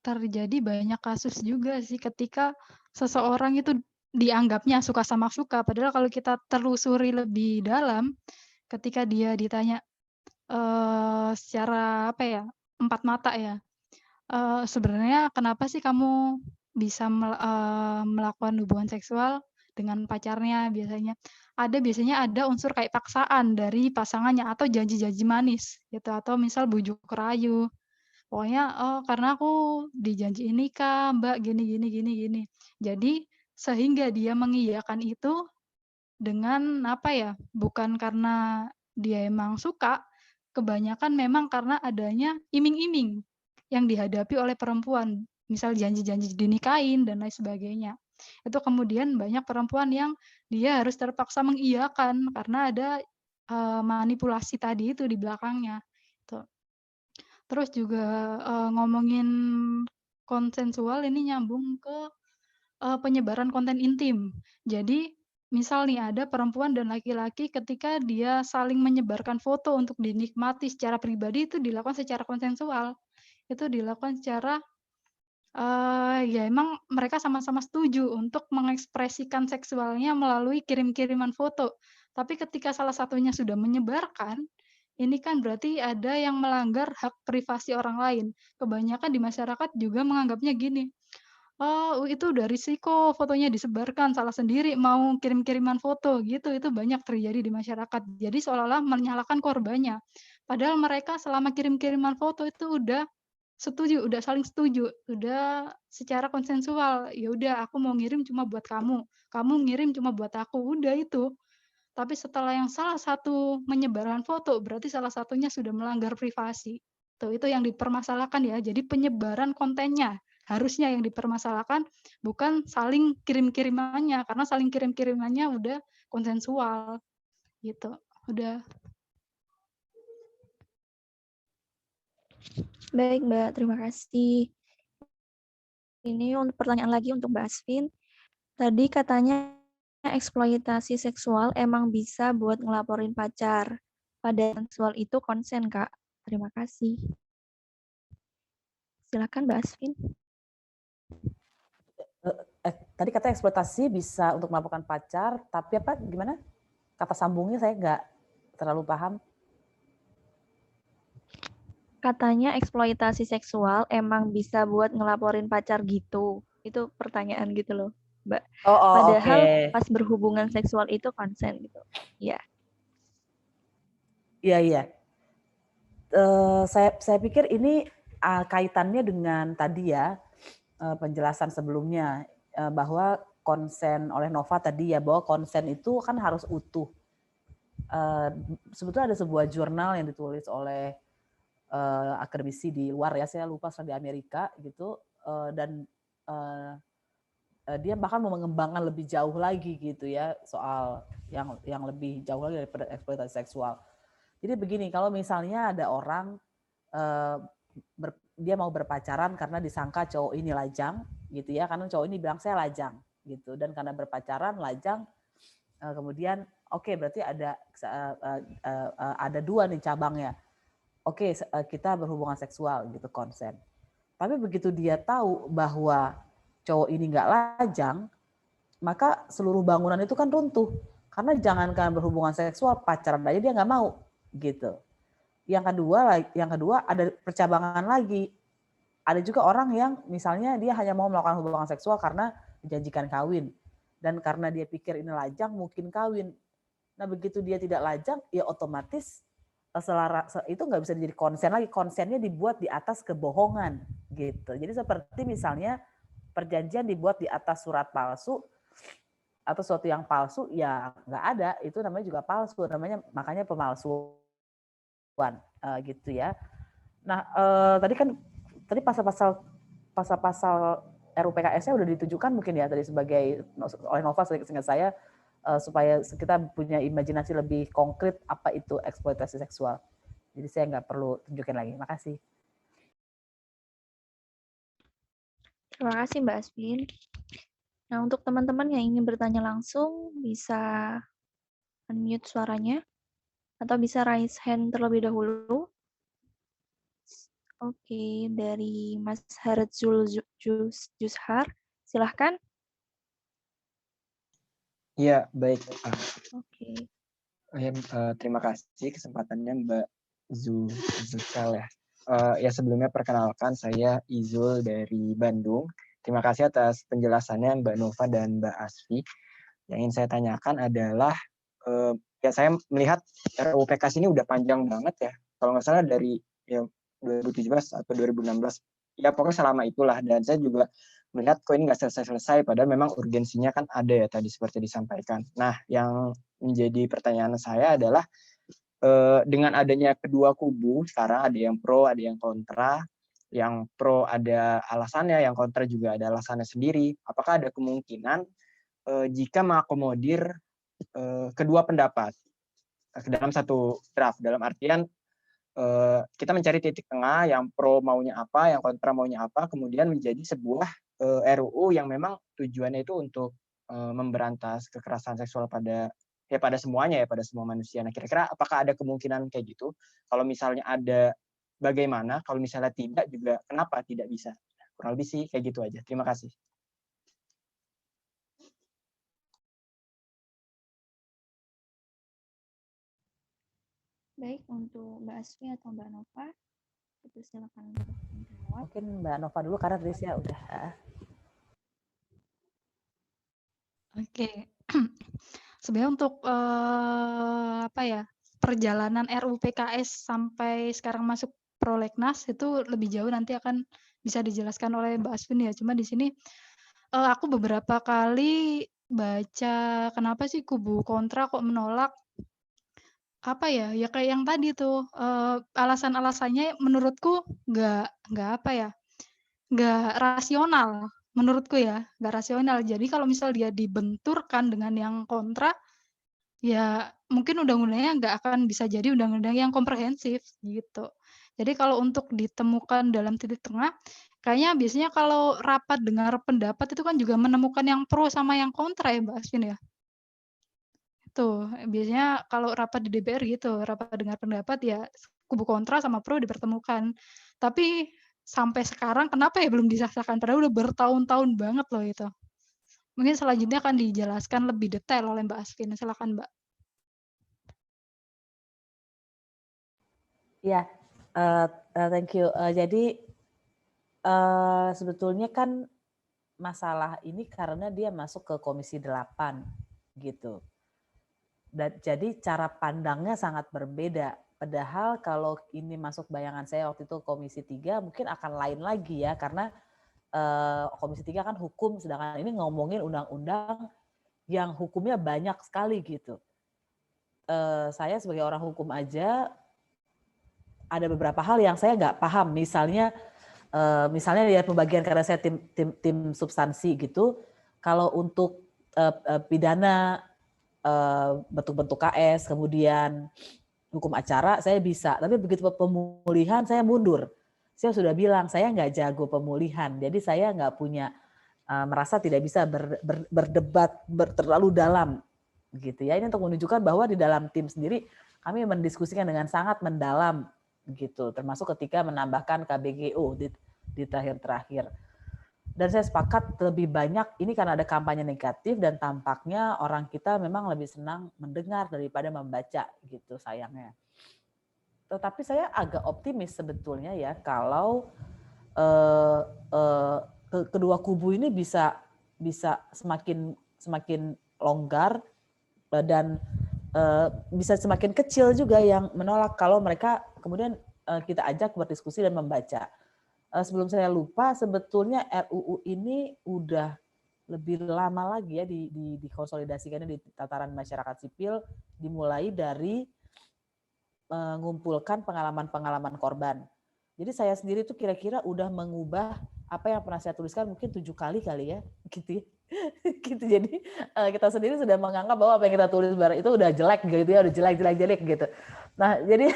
terjadi banyak kasus juga sih ketika seseorang itu dianggapnya suka sama suka, padahal kalau kita telusuri lebih dalam, ketika dia ditanya secara apa ya, 4 mata ya, sebenarnya kenapa sih kamu bisa melakukan hubungan seksual dengan pacarnya biasanya? Biasanya ada unsur kayak paksaan dari pasangannya atau janji-janji manis gitu, atau misal bujuk rayu. Pokoknya, karena aku dijanjiin nikah, Mbak, gini. Jadi sehingga dia mengiyakan itu dengan apa ya, bukan karena dia emang suka, kebanyakan memang karena adanya iming-iming yang dihadapi oleh perempuan. Misal janji-janji dinikahin dan lain sebagainya. Itu kemudian banyak perempuan yang dia harus terpaksa mengiyakan karena ada manipulasi tadi itu di belakangnya. Tuh. Terus juga ngomongin konsensual ini nyambung ke penyebaran konten intim. Jadi misal nih ada perempuan dan laki-laki ketika dia saling menyebarkan foto untuk dinikmati secara pribadi itu dilakukan secara konsensual. Itu dilakukan secara ya emang mereka sama-sama setuju untuk mengekspresikan seksualnya melalui kirim-kiriman foto. Tapi ketika salah satunya sudah menyebarkan, ini kan berarti ada yang melanggar hak privasi orang lain. Kebanyakan di masyarakat juga menganggapnya gini, "Oh, itu udah risiko fotonya disebarkan, salah sendiri mau kirim-kiriman foto," gitu. Itu banyak terjadi di masyarakat. Jadi seolah-olah menyalahkan korbannya. Padahal mereka selama kirim-kiriman foto itu udah setuju, udah saling setuju, udah secara konsensual, "Ya udah aku mau ngirim cuma buat kamu, kamu ngirim cuma buat aku," udah itu. Tapi setelah yang salah satu menyebarkan foto, berarti salah satunya sudah melanggar privasi. Tuh, itu yang dipermasalahkan ya. Jadi penyebaran kontennya harusnya yang dipermasalahkan, bukan saling kirim-kirimannya, karena saling kirim-kirimannya udah konsensual, gitu. Udah. Baik, Mbak. Terima kasih. Ini untuk pertanyaan lagi untuk Mbak Asvin. Tadi katanya eksploitasi seksual emang bisa buat ngelaporin pacar. Pada seksual itu konsen, Kak. Terima kasih. Silakan Mbak Asvin. Tadi kata eksploitasi bisa untuk melakukan pacar, tapi apa gimana? Kata sambungnya saya nggak terlalu paham. Katanya eksploitasi seksual emang bisa buat ngelaporin pacar gitu. Itu pertanyaan gitu loh, Mbak. Padahal pas berhubungan seksual itu konsen gitu. Ya. Iya. Saya pikir ini kaitannya dengan tadi ya penjelasan sebelumnya bahwa konsen oleh Nova tadi ya, bahwa konsen itu kan harus utuh. Sebetulnya ada sebuah jurnal yang ditulis oleh akademisi di luar ya, saya lupa di Amerika gitu, dan dia bahkan mau mengembangkan lebih jauh lagi gitu ya soal yang lebih jauh lagi daripada eksploitasi seksual. Jadi begini, kalau misalnya ada orang dia mau berpacaran karena disangka cowok ini lajang gitu ya, karena cowok ini bilang saya lajang gitu, dan karena berpacaran lajang, kemudian oke, berarti ada dua nih cabangnya. Oke, kita berhubungan seksual gitu, konsen. Tapi begitu dia tahu bahwa cowok ini nggak lajang, maka seluruh bangunan itu kan runtuh. Karena jangankan berhubungan seksual, pacaran aja dia nggak mau gitu. Yang kedua ada percabangan lagi. Ada juga orang yang misalnya dia hanya mau melakukan hubungan seksual karena dijanjikan kawin. Dan karena dia pikir ini lajang, mungkin kawin. Nah begitu dia tidak lajang, ya otomatis itu nggak bisa jadi konsen lagi. Konsennya dibuat di atas kebohongan gitu. Jadi seperti misalnya perjanjian dibuat di atas surat palsu atau sesuatu yang palsu, ya nggak ada. Itu namanya juga palsu. Makanya pemalsuan gitu ya. Nah tadi pasal-pasal RUU PKS-nya udah ditujukan mungkin ya tadi sebagai oleh Nova seingat saya, supaya kita punya imajinasi lebih konkret apa itu eksploitasi seksual. Jadi saya nggak perlu tunjukin lagi. Makasih. Terima kasih Mbak Asvin. Nah, untuk teman-teman yang ingin bertanya langsung, bisa unmute suaranya, atau bisa raise hand terlebih dahulu. Oke, dari Mas Harjul Jushar, silahkan. Iya, baik. Oke. Terima kasih kesempatannya Mbak Zukal ya. Ya sebelumnya perkenalkan saya Izul dari Bandung. Terima kasih atas penjelasannya Mbak Nova dan Mbak Asfi. Yang ingin saya tanyakan adalah, ya saya melihat RUU PKS ini udah panjang banget ya. Kalau nggak salah dari ya 2017 atau 2016. Ya pokoknya selama itulah. Dan saya juga melihat kok ini nggak selesai-selesai, padahal memang urgensinya kan ada ya tadi seperti disampaikan. Nah, yang menjadi pertanyaan saya adalah, dengan adanya kedua kubu, sekarang ada yang pro, ada yang kontra. Yang pro ada alasannya, yang kontra juga ada alasannya sendiri. Apakah ada kemungkinan jika mengakomodir kedua pendapat ke dalam satu draft, dalam artian kita mencari titik tengah, yang pro maunya apa, yang kontra maunya apa, kemudian menjadi sebuah RUU yang memang tujuannya itu untuk memberantas kekerasan seksual pada semuanya ya, pada semua manusia. Nah, kira-kira apakah ada kemungkinan kayak gitu? Kalau misalnya ada, bagaimana? Kalau misalnya tidak juga, kenapa tidak bisa? Kurang lebih sih kayak gitu aja. Terima kasih. Baik, untuk Mbak Asfi atau Mbak Nova, itu silakan untuk menjawab. Mungkin Mbak Nova dulu karena Desya udah. Oke. Sebenarnya untuk perjalanan RUU PKS sampai sekarang masuk prolegnas itu lebih jauh nanti akan bisa dijelaskan oleh Mbak Asvin ya. Cuma di sini aku beberapa kali baca kenapa sih kubu kontra kok menolak. Apa ya, ya kayak yang tadi tuh, alasan-alasannya menurutku nggak rasional, menurutku ya, nggak rasional. Jadi kalau misal dia dibenturkan dengan yang kontra, ya mungkin undang-undangnya nggak akan bisa jadi undang-undang yang komprehensif, gitu. Jadi kalau untuk ditemukan dalam titik tengah, kayaknya biasanya kalau rapat dengar pendapat itu kan juga menemukan yang pro sama yang kontra ya Mbak Asvin ya? Tuh, biasanya kalau rapat di DPR gitu, rapat dengar pendapat ya kubu kontra sama pro dipertemukan. Tapi sampai sekarang kenapa ya belum disahkan? Padahal udah bertahun-tahun banget loh itu. Mungkin selanjutnya akan dijelaskan lebih detail oleh Mbak Asvin. Silakan Mbak. Ya, thank you. Jadi sebetulnya kan masalah ini karena dia masuk ke Komisi 8 gitu. Dan jadi cara pandangnya sangat berbeda. Padahal kalau ini masuk bayangan saya waktu itu Komisi 3 mungkin akan lain lagi ya, karena Komisi 3 kan hukum, sedangkan ini ngomongin undang-undang yang hukumnya banyak sekali gitu. Saya sebagai orang hukum aja ada beberapa hal yang saya nggak paham. Misalnya lihat pembagian, karena saya tim substansi gitu. Kalau untuk pidana, bentuk-bentuk KS, kemudian hukum acara saya bisa, tapi begitu pemulihan saya mundur. Saya sudah bilang saya nggak jago pemulihan, jadi saya nggak punya, merasa tidak bisa berdebat terlalu dalam gitu ya. Ini untuk menunjukkan bahwa di dalam tim sendiri kami mendiskusikan dengan sangat mendalam gitu, termasuk ketika menambahkan KBGO di terakhir. Dan saya sepakat lebih banyak ini karena ada kampanye negatif dan tampaknya orang kita memang lebih senang mendengar daripada membaca gitu sayangnya. Tetapi saya agak optimis sebetulnya ya kalau kedua kubu ini bisa semakin longgar dan bisa semakin kecil juga yang menolak kalau mereka kemudian kita ajak berdiskusi dan membaca. Sebelum saya lupa, sebetulnya RUU ini udah lebih lama lagi ya dikonsolidasikannya di tataran masyarakat sipil, dimulai dari mengumpulkan pengalaman-pengalaman korban. Jadi saya sendiri tuh kira-kira udah mengubah apa yang pernah saya tuliskan mungkin 7 kali ya, gitu. Gitu. Jadi kita sendiri sudah menganggap bahwa apa yang kita tulis itu udah jelek gitu ya, udah jelek gitu. Nah, jadi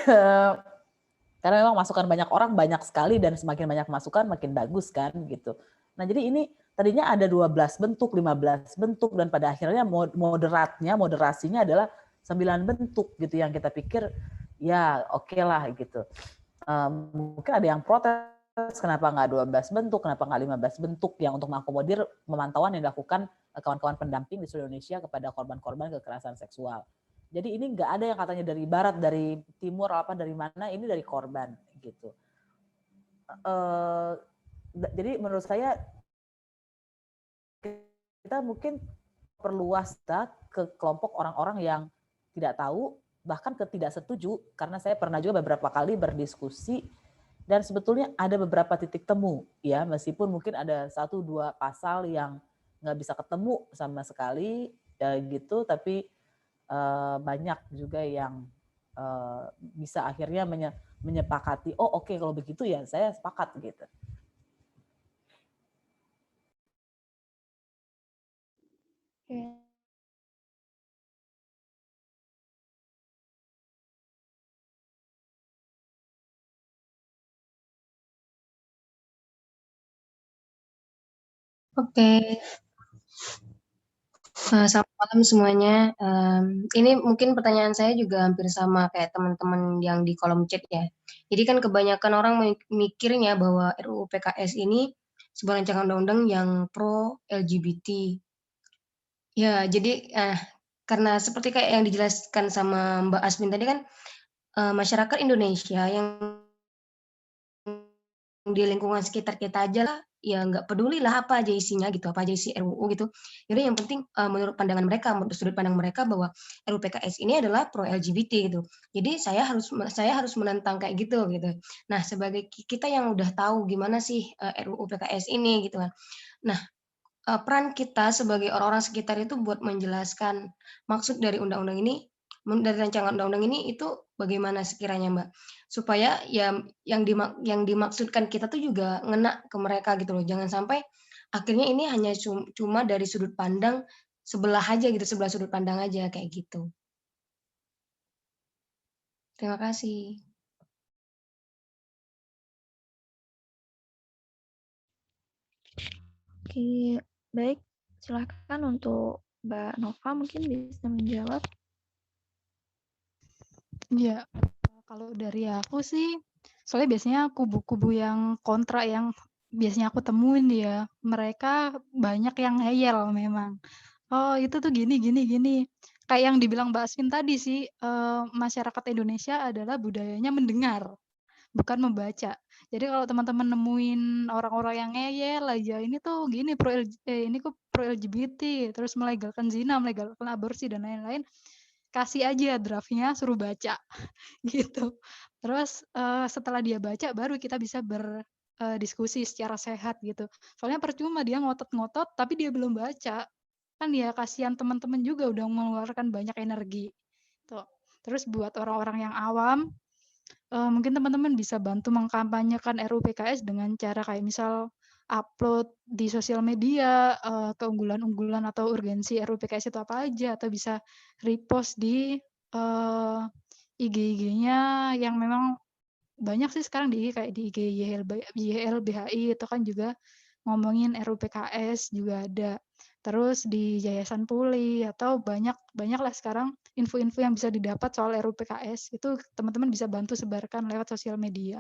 karena memang masukan banyak orang banyak sekali dan semakin banyak masukan makin bagus kan gitu. Nah, jadi ini tadinya ada 12 bentuk, 15 bentuk dan pada akhirnya moderasinya adalah 9 bentuk gitu yang kita pikir ya oke lah gitu. Mungkin ada yang protes kenapa nggak 12 bentuk, kenapa nggak 15 bentuk yang untuk mengakomodir pemantauan yang dilakukan kawan-kawan pendamping di seluruh Indonesia kepada korban-korban kekerasan seksual. Jadi ini nggak ada yang katanya dari barat, dari timur, apa dari mana, ini dari korban gitu. Jadi menurut saya kita mungkin perluas ke kelompok orang-orang yang tidak tahu, bahkan tidak setuju, karena saya pernah juga beberapa kali berdiskusi dan sebetulnya ada beberapa titik temu ya, meskipun mungkin ada 1-2 pasal yang nggak bisa ketemu sama sekali ya gitu, tapi banyak juga yang bisa akhirnya menyepakati, oh oke, kalau begitu ya saya sepakat gitu. Oke. Selamat malam semuanya. Ini mungkin pertanyaan saya juga hampir sama kayak teman-teman yang di kolom chat ya. Jadi kan kebanyakan orang mikirnya bahwa RUU PKS ini sebuah rancangan undang-undang yang pro LGBT. Ya, jadi karena seperti kayak yang dijelaskan sama Mbak Asmin tadi kan, masyarakat Indonesia yang di lingkungan sekitar kita aja lah, ya nggak peduli lah apa aja isinya gitu, apa aja isi RUU gitu. Jadi yang penting menurut pandangan mereka, menurut sudut pandang mereka bahwa RUU PKS ini adalah pro LGBT gitu. Jadi saya harus menentang kayak gitu gitu. Nah, sebagai kita yang udah tahu gimana sih RUU PKS ini gitu kan. Nah, peran kita sebagai orang-orang sekitar itu buat menjelaskan maksud dari undang-undang ini, dari rancangan undang-undang ini itu bagaimana sekiranya, Mbak? Supaya ya yang dimaksudkan kita tuh juga ngena ke mereka gitu loh. Jangan sampai akhirnya ini hanya cuma dari sudut pandang sebelah aja gitu, sebelah sudut pandang aja kayak gitu. Terima kasih. Oke, baik. Silakan untuk Mbak Nova mungkin bisa menjawab. Ya, kalau dari aku sih, soalnya biasanya kubu-kubu yang kontra yang biasanya aku temuin ya, mereka banyak yang ngeyel memang. Oh, itu tuh gini gini gini. Kayak yang dibilang Mbak Asvin tadi sih, masyarakat Indonesia adalah budayanya mendengar, bukan membaca. Jadi kalau teman-teman nemuin orang-orang yang ngeyel aja, ini tuh gini ini kok pro LGBT, terus melegalkan zina, melegalkan aborsi dan lain-lain, kasih aja draft-nya, suruh baca gitu. Terus setelah dia baca baru kita bisa diskusi secara sehat gitu. Soalnya percuma dia ngotot-ngotot tapi dia belum baca. Kan ya kasihan teman-teman juga udah mengeluarkan banyak energi. Tuh. Terus buat orang-orang yang awam, mungkin teman-teman bisa bantu mengkampanyekan RUU PKS dengan cara kayak misal upload di sosial media keunggulan-unggulan atau urgensi RUU PKS itu apa aja, atau bisa repost di IG-IG-nya yang memang banyak sih sekarang di kayak di IG YLBHI itu kan juga ngomongin RUU PKS juga ada. Terus di Yayasan Puli atau banyak lah sekarang info-info yang bisa didapat soal RUU PKS itu teman-teman bisa bantu sebarkan lewat sosial media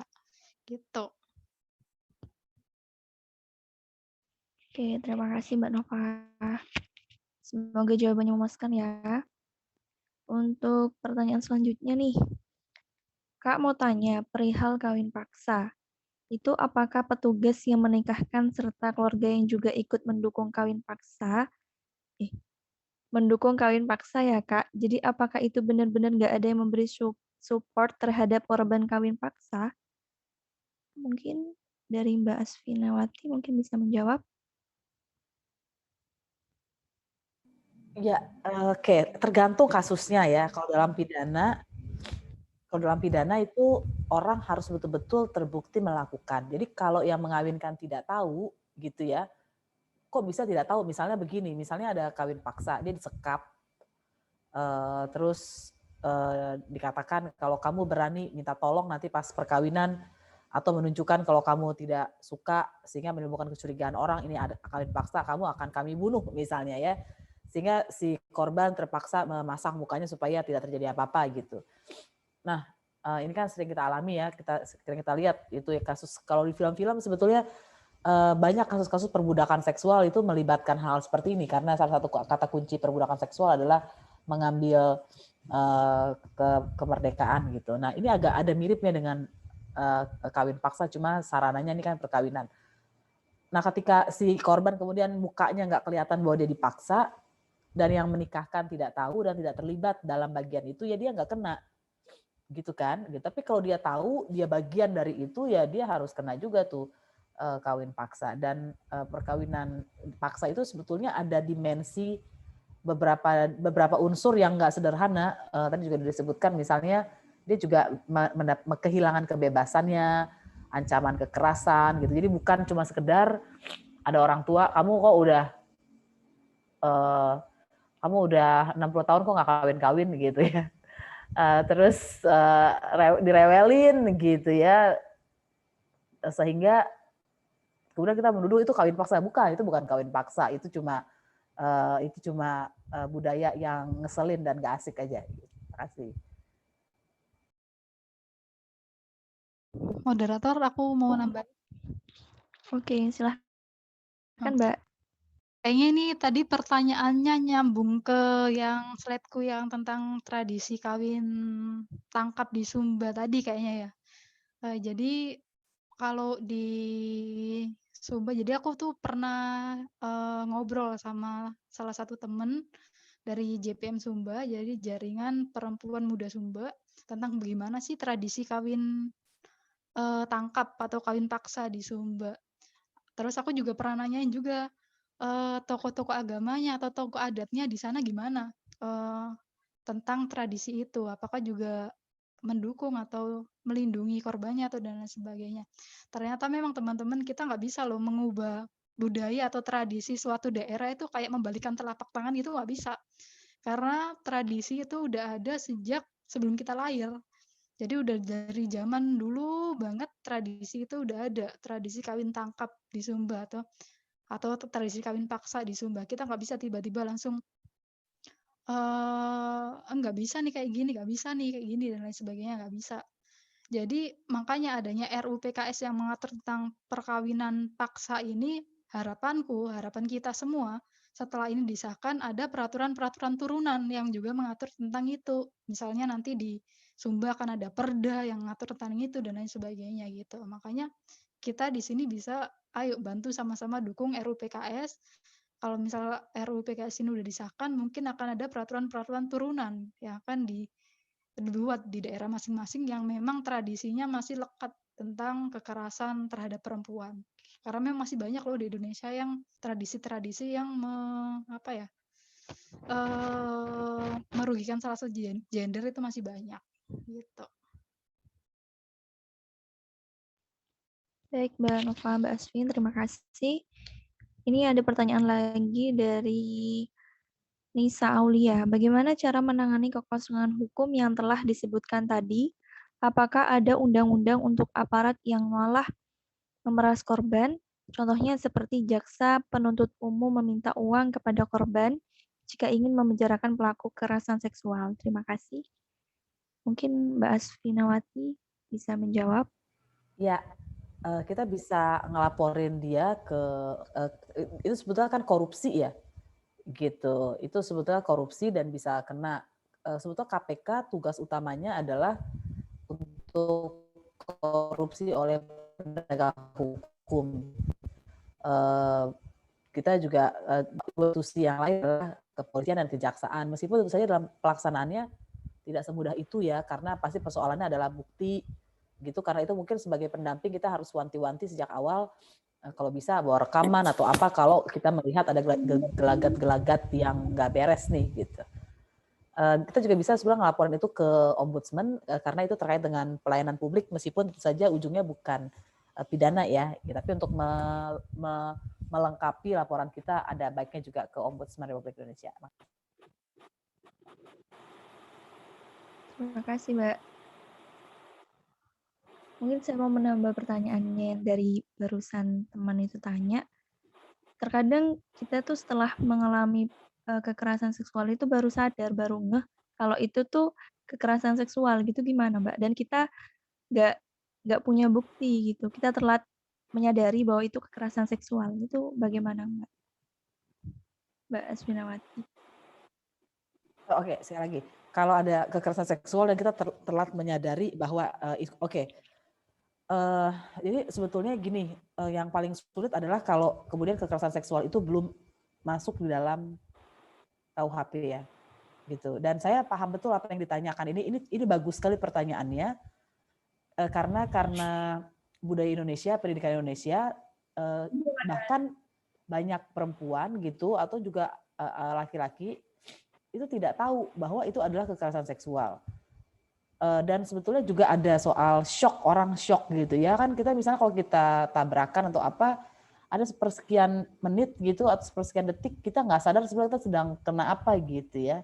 gitu. Oke, terima kasih Mbak Nova. Semoga jawabannya memuaskan ya. Untuk pertanyaan selanjutnya nih, Kak mau tanya perihal kawin paksa. Itu apakah petugas yang menikahkan serta keluarga yang juga ikut mendukung kawin paksa? Mendukung kawin paksa ya Kak. Jadi apakah itu benar-benar nggak ada yang memberi support terhadap korban kawin paksa? Mungkin dari Mbak Asfinawati mungkin bisa menjawab. Ya, oke, tergantung kasusnya ya. Kalau dalam pidana itu orang harus betul-betul terbukti melakukan. Jadi kalau yang mengawinkan tidak tahu gitu ya, kok bisa tidak tahu? Misalnya begini, misalnya ada kawin paksa, dia disekap, terus dikatakan kalau kamu berani minta tolong nanti pas perkawinan atau menunjukkan kalau kamu tidak suka sehingga menimbulkan kecurigaan orang ini ada kawin paksa, kamu akan kami bunuh misalnya ya. Sehingga si korban terpaksa memasang mukanya supaya tidak terjadi apa-apa gitu. Nah, ini kan sering kita alami ya, kita lihat itu ya kasus kalau di film-film sebetulnya banyak kasus-kasus perbudakan seksual itu melibatkan hal seperti ini karena salah satu kata kunci perbudakan seksual adalah mengambil kemerdekaan gitu. Nah, ini agak ada miripnya dengan kawin paksa, cuma sarananya ini kan perkawinan. Nah, ketika si korban kemudian mukanya nggak kelihatan bahwa dia dipaksa, dan yang menikahkan tidak tahu dan tidak terlibat dalam bagian itu, ya dia nggak kena. Gitu kan. Tapi kalau dia tahu, dia bagian dari itu, ya dia harus kena juga tuh kawin paksa. Dan perkawinan paksa itu sebetulnya ada dimensi beberapa unsur yang nggak sederhana. Tadi juga disebutkan misalnya, dia juga kehilangan kebebasannya, ancaman kekerasan gitu. Jadi bukan cuma sekedar ada orang tua, kamu kok udah 60 tahun kok nggak kawin-kawin gitu ya. Terus direwelin gitu ya. Sehingga kemudian kita menuduh itu kawin paksa. Bukan, itu bukan kawin paksa. Itu cuma budaya yang ngeselin dan gak asik aja. Terima kasih. Moderator, aku mau nambah. Oke, silahkan Mbak. Kayaknya ini tadi pertanyaannya nyambung ke yang slide-ku yang tentang tradisi kawin tangkap di Sumba tadi kayaknya ya. Jadi kalau di Sumba, jadi aku tuh pernah ngobrol sama salah satu temen dari JPM Sumba, jadi Jaringan Perempuan Muda Sumba, tentang bagaimana sih tradisi kawin tangkap atau kawin paksa di Sumba. Terus aku juga pernah nanyain juga tokoh-tokoh agamanya atau tokoh adatnya di sana gimana tentang tradisi itu, apakah juga mendukung atau melindungi korbannya atau dan lain sebagainya. Ternyata memang teman-teman kita nggak bisa loh mengubah budaya atau tradisi suatu daerah itu kayak membalikan telapak tangan itu nggak bisa. Karena tradisi itu udah ada sejak sebelum kita lahir. Jadi udah dari zaman dulu banget tradisi itu udah ada, tradisi kawin tangkap di Sumba atau tradisi kawin paksa di Sumba. Kita nggak bisa tiba-tiba langsung nggak bisa nih kayak gini, nggak bisa nih kayak gini dan lain sebagainya, nggak bisa. Jadi makanya adanya RUU PKS yang mengatur tentang perkawinan paksa ini, harapan kita semua setelah ini disahkan ada peraturan-peraturan turunan yang juga mengatur tentang itu. Misalnya nanti di Sumba akan ada perda yang mengatur tentang itu dan lain sebagainya gitu. Makanya kita di sini bisa ayo bantu sama-sama dukung RUU PKS. Kalau misal RUU PKS ini udah disahkan, mungkin akan ada peraturan-peraturan turunan yang akan dibuat di daerah masing-masing yang memang tradisinya masih lekat tentang kekerasan terhadap perempuan. Karena memang masih banyak loh di Indonesia yang tradisi-tradisi yang merugikan salah satu gender itu masih banyak gitu. Baik, Mbak Nova, Mbak Asvin, terima kasih. Ini ada pertanyaan lagi dari Nisa Aulia. Bagaimana cara menangani kekosongan hukum yang telah disebutkan tadi? Apakah ada undang-undang untuk aparat yang malah memeras korban? Contohnya seperti jaksa penuntut umum meminta uang kepada korban jika ingin memenjarakan pelaku kekerasan seksual. Terima kasih. Mungkin Mbak Asfinawati bisa menjawab. Ya, kita bisa ngelaporin dia ke itu sebetulnya kan korupsi ya, gitu. Itu sebetulnya korupsi dan bisa kena. Sebetulnya KPK tugas utamanya adalah untuk korupsi oleh penegak hukum. Kita juga institusi yang lain adalah kepolisian dan kejaksaan. Meskipun tentu saja dalam pelaksanaannya tidak semudah itu ya, karena pasti persoalannya adalah bukti gitu. Karena itu mungkin sebagai pendamping kita harus wanti-wanti sejak awal, kalau bisa bawa rekaman atau apa kalau kita melihat ada gelagat-gelagat yang nggak beres nih gitu. Kita juga bisa sebenarnya ngelaporin itu ke ombudsman karena itu terkait dengan pelayanan publik meskipun tentu saja ujungnya bukan pidana ya, tapi untuk melengkapi laporan kita ada baiknya juga ke Ombudsman Republik Indonesia. Terima kasih, Mbak. Mungkin saya mau menambah pertanyaannya dari barusan teman itu tanya. Terkadang kita tuh setelah mengalami kekerasan seksual itu baru sadar, baru ngeh kalau itu tuh kekerasan seksual gitu gimana, Mbak? Dan kita nggak punya bukti gitu. Kita telat menyadari bahwa itu kekerasan seksual. Itu bagaimana, Mbak? Mbak Asfinawati. Oke, sekali lagi. Kalau ada kekerasan seksual dan kita telat menyadari bahwa jadi sebetulnya gini, yang paling sulit adalah kalau kemudian kekerasan seksual itu belum masuk di dalam KUHP ya, gitu. Dan saya paham betul apa yang ditanyakan. Ini bagus sekali pertanyaannya, karena budaya Indonesia, pendidikan Indonesia, bahkan banyak perempuan gitu atau juga laki-laki itu tidak tahu bahwa itu adalah kekerasan seksual. Dan sebetulnya juga ada soal shock, orang shock gitu ya kan, kita misalnya kalau kita tabrakan atau apa, ada sepersekian menit gitu atau sepersekian detik kita nggak sadar sebenarnya kita sedang kena apa gitu ya.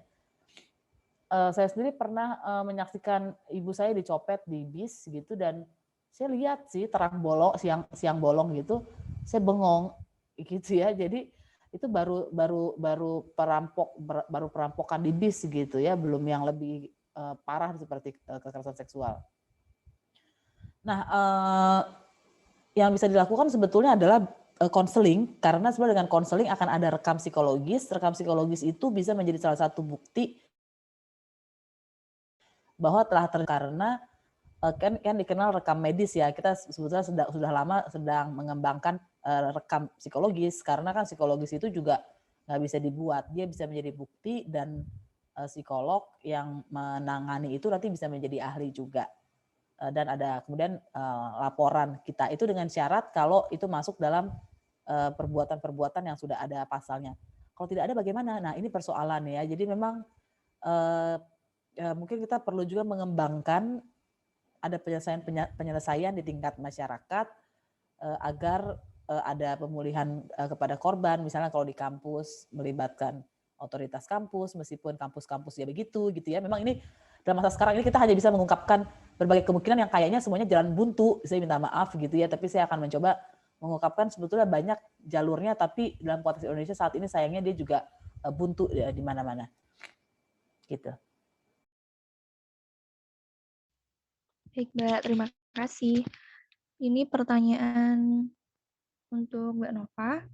Saya sendiri pernah menyaksikan ibu saya dicopet di bis gitu dan saya lihat sih terang bolong, siang bolong gitu, saya bengong gitu ya. Jadi itu baru perampokan di bis gitu ya, belum yang lebih parah seperti kekerasan seksual. Nah, yang bisa dilakukan sebetulnya adalah konseling, karena sebenarnya dengan konseling akan ada rekam psikologis. Rekam psikologis itu bisa menjadi salah satu bukti bahwa telah karena kan dikenal rekam medis ya. Kita sebetulnya sudah lama sedang mengembangkan rekam psikologis, karena kan psikologis itu juga nggak bisa dibuat. Dia bisa menjadi bukti dan psikolog yang menangani itu nanti bisa menjadi ahli juga. Dan ada kemudian laporan kita itu dengan syarat kalau itu masuk dalam perbuatan-perbuatan yang sudah ada pasalnya. Kalau tidak ada bagaimana? Nah ini persoalan ya. Jadi memang mungkin kita perlu juga mengembangkan ada penyelesaian di tingkat masyarakat agar ada pemulihan kepada korban. Misalnya kalau di kampus melibatkan otoritas kampus, meskipun kampus-kampus ya begitu gitu ya. Memang ini dalam masa sekarang ini kita hanya bisa mengungkapkan berbagai kemungkinan yang kayaknya semuanya jalan buntu. Saya minta maaf gitu ya, tapi saya akan mencoba mengungkapkan sebetulnya banyak jalurnya, tapi dalam konteks Indonesia saat ini sayangnya dia juga buntu ya, di mana-mana. Gitu. Baik, Mbak. Terima kasih. Ini pertanyaan untuk Mbak Nova.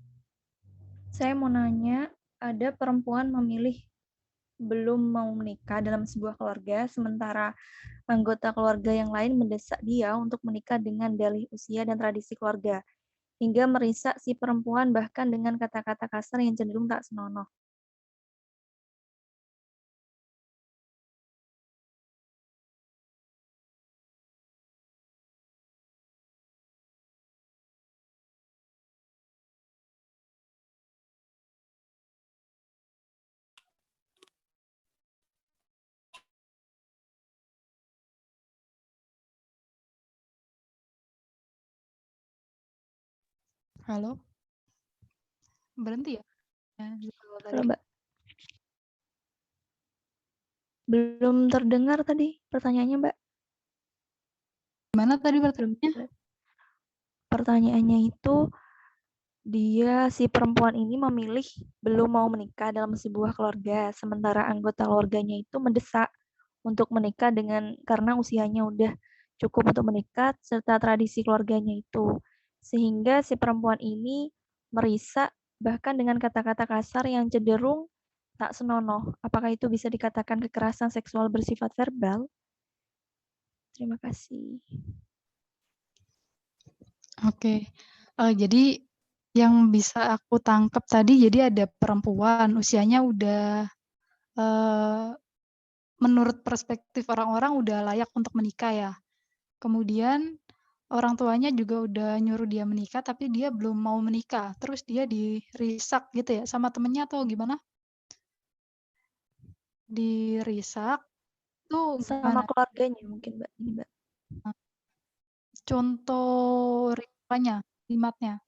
Saya mau nanya, ada perempuan memilih belum mau menikah dalam sebuah keluarga, sementara anggota keluarga yang lain mendesak dia untuk menikah dengan dalih usia dan tradisi keluarga, hingga merisak si perempuan bahkan dengan kata-kata kasar yang cenderung tak senonoh. Halo? Berhenti ya? Ya, kalau tadi. Halo, Mbak. Belum terdengar tadi pertanyaannya, Mbak. Gimana tadi Belum pertanyaannya? terdengar. Pertanyaannya itu, si perempuan ini memilih belum mau menikah dalam sebuah keluarga, sementara anggota keluarganya itu mendesak untuk menikah karena usianya udah cukup untuk menikah serta tradisi keluarganya itu. Sehingga si perempuan ini merisak bahkan dengan kata-kata kasar yang cenderung tak senonoh. Apakah itu bisa dikatakan kekerasan seksual bersifat verbal? Terima kasih. Oke. Jadi yang bisa aku tangkap tadi, jadi ada perempuan usianya udah menurut perspektif orang-orang udah layak untuk menikah ya. Kemudian orang tuanya juga udah nyuruh dia menikah, tapi dia belum mau menikah. Terus dia dirisak gitu ya sama temennya atau gimana? Dirisak tuh Sama gimana? keluarganya mungkin, Mbak. Ini, Mbak. Contoh kalimatnya.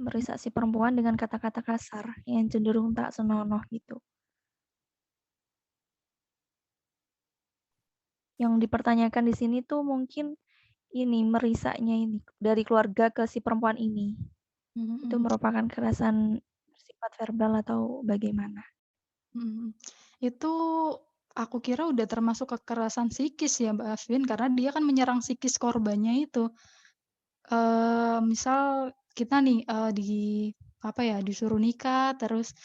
Merisak si perempuan dengan kata-kata kasar yang cenderung tak senonoh gitu. Yang dipertanyakan di sini tuh mungkin ini merisaknya ini dari keluarga ke si perempuan ini. Itu merupakan kekerasan bersifat verbal atau bagaimana? Itu aku kira udah termasuk kekerasan psikis ya Mbak Aswin, karena dia kan menyerang psikis korbannya itu. Misal kita nih disuruh nikah, terus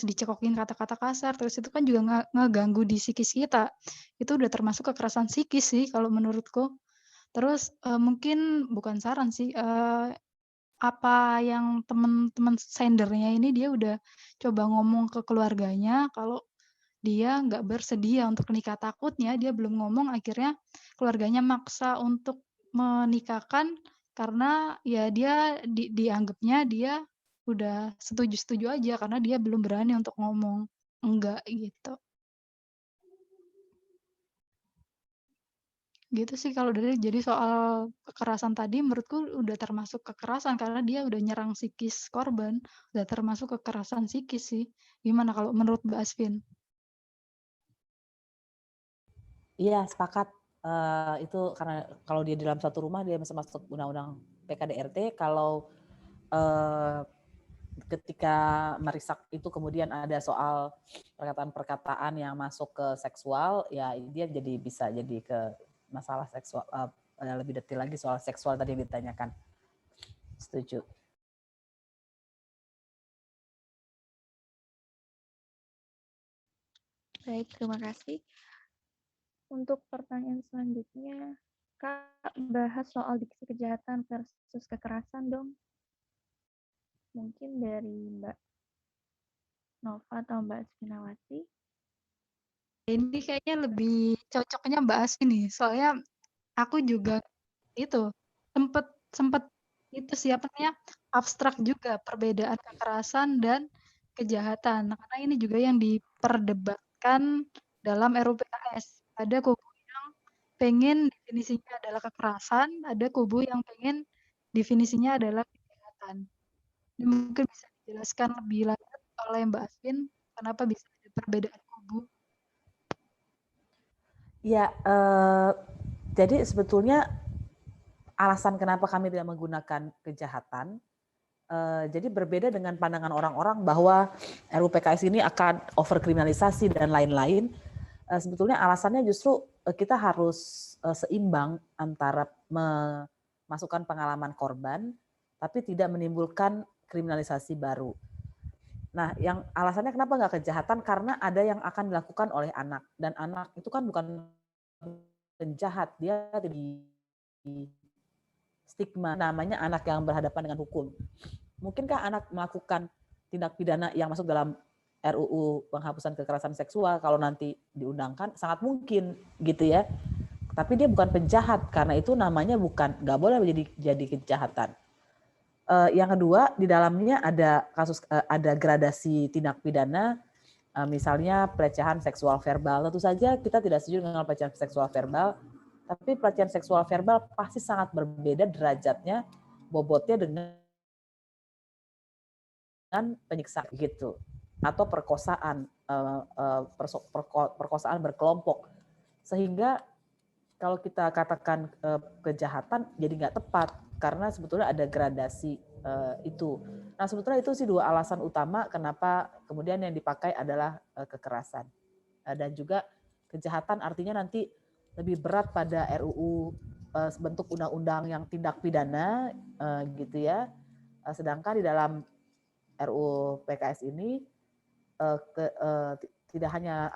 dicekokin kata-kata kasar, terus itu kan juga ngeganggu di psikis kita. Itu udah termasuk kekerasan psikis sih kalau menurutku. Terus mungkin bukan saran sih, apa yang teman-teman sendernya ini dia udah coba ngomong ke keluarganya kalau dia nggak bersedia untuk nikah. Takutnya dia belum ngomong, akhirnya keluarganya maksa untuk menikahkan karena ya dia dianggapnya dia udah setuju-setuju aja karena dia belum berani untuk ngomong enggak gitu. Gitu sih kalau jadi soal kekerasan tadi menurutku udah termasuk kekerasan karena dia udah nyerang psikis korban, udah termasuk kekerasan psikis sih. Gimana kalau menurut Mbak Asvin? Iya, sepakat. Itu karena kalau dia di dalam satu rumah dia masih masuk undang-undang PKDRT. Kalau ketika merisak itu kemudian ada soal perkataan-perkataan yang masuk ke seksual, ya dia jadi bisa jadi ke masalah seksual, lebih detail lagi soal seksual tadi yang ditanyakan. Setuju. Baik, terima kasih. Untuk pertanyaan selanjutnya, Kak, bahas soal diksi kejahatan versus kekerasan dong. Mungkin dari Mbak Nova atau Mbak Asfinawati. Ini kayaknya lebih cocoknya Mbak Asvin nih, soalnya aku juga itu sempet itu siapa namanya abstrak juga perbedaan kekerasan dan kejahatan. Karena ini juga yang diperdebatkan dalam RUU PKS. Ada kubu yang pengen definisinya adalah kekerasan, ada kubu yang pengen definisinya adalah kejahatan. Ini mungkin bisa dijelaskan lebih lanjut oleh Mbak Asvin kenapa bisa ada perbedaan kubu. Ya, jadi sebetulnya alasan kenapa kami tidak menggunakan kejahatan, jadi berbeda dengan pandangan orang-orang bahwa RUU PKS ini akan overkriminalisasi dan lain-lain. Sebetulnya alasannya justru kita harus seimbang antara memasukkan pengalaman korban, tapi tidak menimbulkan kriminalisasi baru. Nah, yang alasannya kenapa nggak kejahatan? Karena ada yang akan dilakukan oleh anak. Dan anak itu kan bukan penjahat, dia di stigma, namanya anak yang berhadapan dengan hukum. Mungkinkah anak melakukan tindak pidana yang masuk dalam RUU penghapusan kekerasan seksual kalau nanti diundangkan? Sangat mungkin gitu ya. Tapi dia bukan penjahat, karena itu namanya nggak boleh jadi kejahatan. Yang kedua, di dalamnya ada gradasi tindak pidana, misalnya pelecehan seksual verbal. Tentu saja kita tidak setuju dengan pelecehan seksual verbal, Tapi pelecehan seksual verbal pasti sangat berbeda derajatnya, bobotnya dengan penyiksaan gitu, atau perkosaan, perkosaan berkelompok. Sehingga kalau kita katakan kejahatan jadi nggak tepat karena sebetulnya ada gradasi itu. Nah sebetulnya itu sih 2 alasan utama kenapa kemudian yang dipakai adalah kekerasan. Dan juga kejahatan artinya nanti lebih berat pada RUU bentuk undang-undang yang tindak pidana gitu ya. Sedangkan di dalam RUU PKS ini tidak hanya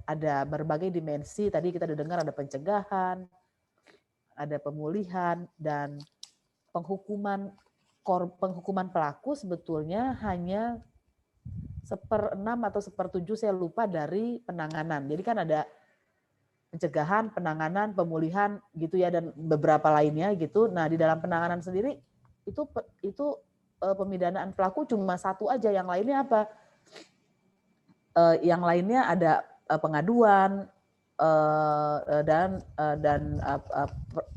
ada berbagai dimensi. Tadi kita udah dengar ada pencegahan, ada pemulihan, dan penghukuman pelaku sebetulnya hanya 1/6 atau 1/7 saya lupa dari penanganan. Jadi kan ada pencegahan, penanganan, pemulihan gitu ya, dan beberapa lainnya gitu. Nah di dalam penanganan sendiri itu pemidanaan pelaku cuma 1 aja, yang lainnya apa? Yang lainnya ada pengaduan dan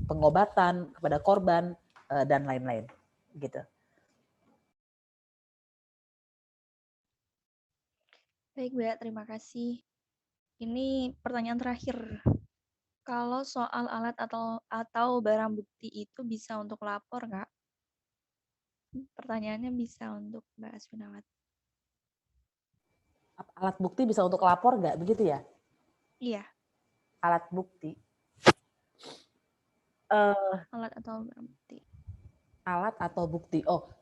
pengobatan kepada korban dan lain-lain gitu. Baik, Mbak, terima kasih. Ini pertanyaan terakhir. Kalau soal alat atau barang bukti itu bisa untuk lapor, Kak? Pertanyaannya bisa untuk Mbak Asfinawati. Alat bukti bisa untuk lapor nggak? Begitu ya? Iya. Alat bukti. Alat atau barang bukti. Alat atau bukti. Oh,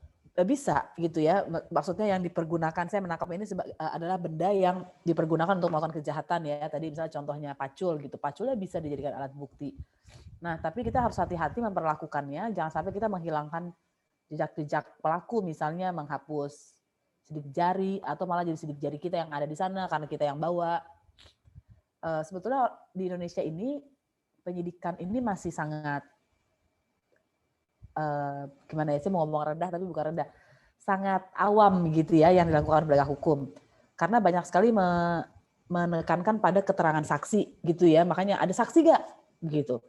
bisa gitu ya. Maksudnya yang dipergunakan, saya menangkap ini adalah benda yang dipergunakan untuk melakukan kejahatan ya. Tadi misalnya contohnya pacul gitu. Paculnya bisa dijadikan alat bukti. Nah, tapi kita harus hati-hati memperlakukannya. Jangan sampai kita menghilangkan jejak-jejak pelaku, misalnya menghapus sidik jari atau malah jadi sidik jari kita yang ada di sana karena kita yang bawa. Sebetulnya di Indonesia ini penyidikan ini masih sangat gimana ya, saya mau ngomong rendah tapi bukan rendah, sangat awam gitu ya yang dilakukan penegak hukum, karena banyak sekali menekankan pada keterangan saksi gitu ya, makanya ada saksi gak gitu,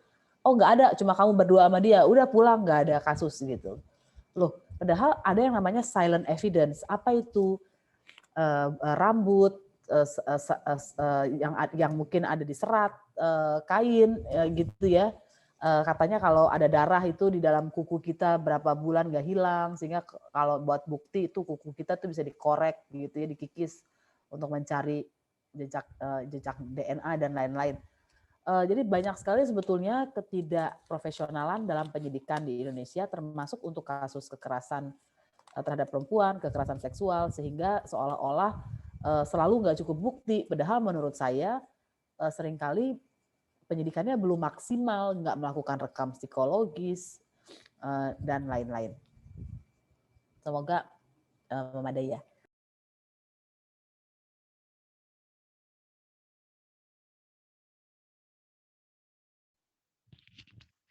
oh nggak ada, cuma kamu berdua sama dia, udah pulang, nggak ada kasus gitu. Loh, padahal ada yang namanya silent evidence. Apa itu? Rambut yang mungkin ada di serat kain gitu ya. Katanya kalau ada darah itu di dalam kuku kita berapa bulan nggak hilang, sehingga kalau buat bukti itu kuku kita tuh bisa dikorek gitu ya, dikikis untuk mencari jejak DNA dan lain-lain. Jadi banyak sekali sebetulnya ketidakprofesionalan dalam penyidikan di Indonesia, termasuk untuk kasus kekerasan terhadap perempuan, kekerasan seksual, sehingga seolah-olah selalu nggak cukup bukti. Padahal menurut saya seringkali penyidikannya belum maksimal, nggak melakukan rekam psikologis dan lain-lain. Semoga memadai ya.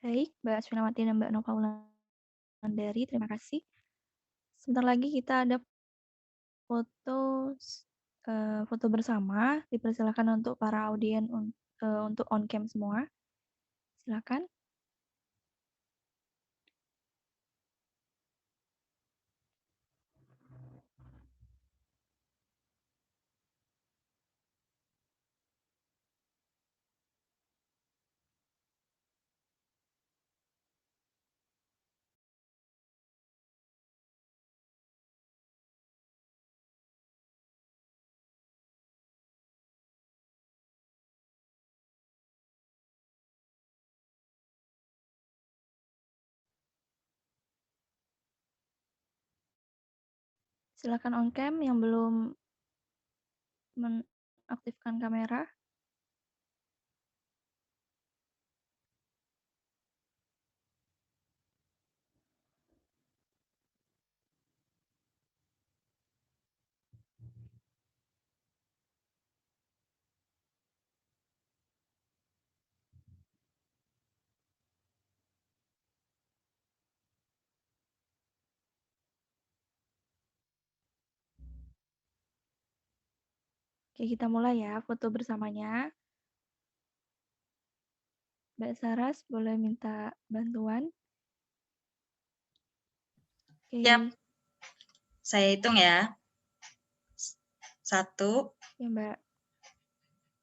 Baik, Mbak Asfinawati dan Mbak Nova Wulandari, terima kasih. Sebentar lagi kita ada foto bersama. Dipersilakan untuk para audien untuk on cam semua. Silakan. Silakan on cam yang belum mengaktifkan kamera. Oke, kita mulai ya foto bersamanya. Mbak Saras boleh minta bantuan? Oke. Siap. Saya hitung ya. 1, Ya, Mbak.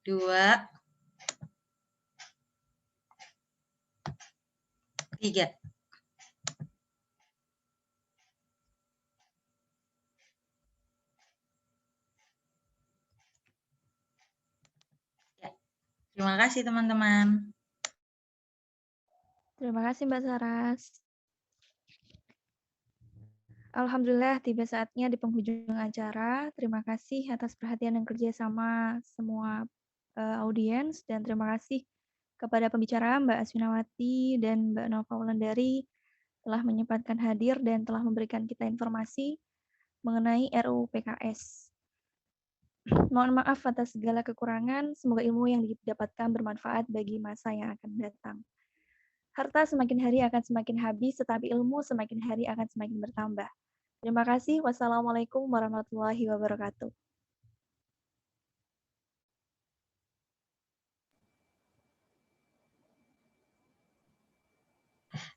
2, 3. Ya. Terima kasih teman-teman. Terima kasih Mbak Saras. Alhamdulillah tiba saatnya di penghujung acara. Terima kasih atas perhatian dan kerjasama semua audiens, dan terima kasih kepada pembicara Mbak Aswinawati dan Mbak Nova Wulandari telah menyempatkan hadir dan telah memberikan kita informasi mengenai RUU PKS. Mohon maaf atas segala kekurangan, semoga ilmu yang didapatkan bermanfaat bagi masa yang akan datang. Harta semakin hari akan semakin habis, tetapi ilmu semakin hari akan semakin bertambah. Terima kasih. Wassalamualaikum warahmatullahi wabarakatuh.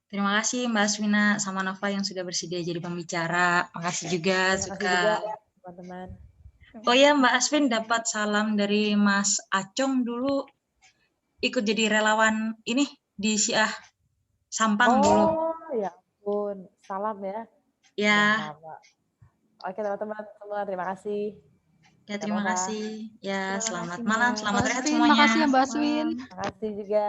Terima kasih Mbak Aswina sama Nova yang sudah bersedia jadi pembicara. Makasih juga Terima kasih juga Zuka. teman-teman. Oh ya, Mbak Aswin dapat salam dari Mas Acong dulu ikut jadi relawan ini di Syiah Sampang dulu. Oh, ya ampun. Salam ya. Ya, Sama. Oke teman-teman semua, terima kasih. ya terima Nova. kasih. Ya, Terima selamat kasih, malam, Mbak. selamat Mbak rehat Aswin, semuanya. makasih ya Mbak Aswin. Terima kasih juga.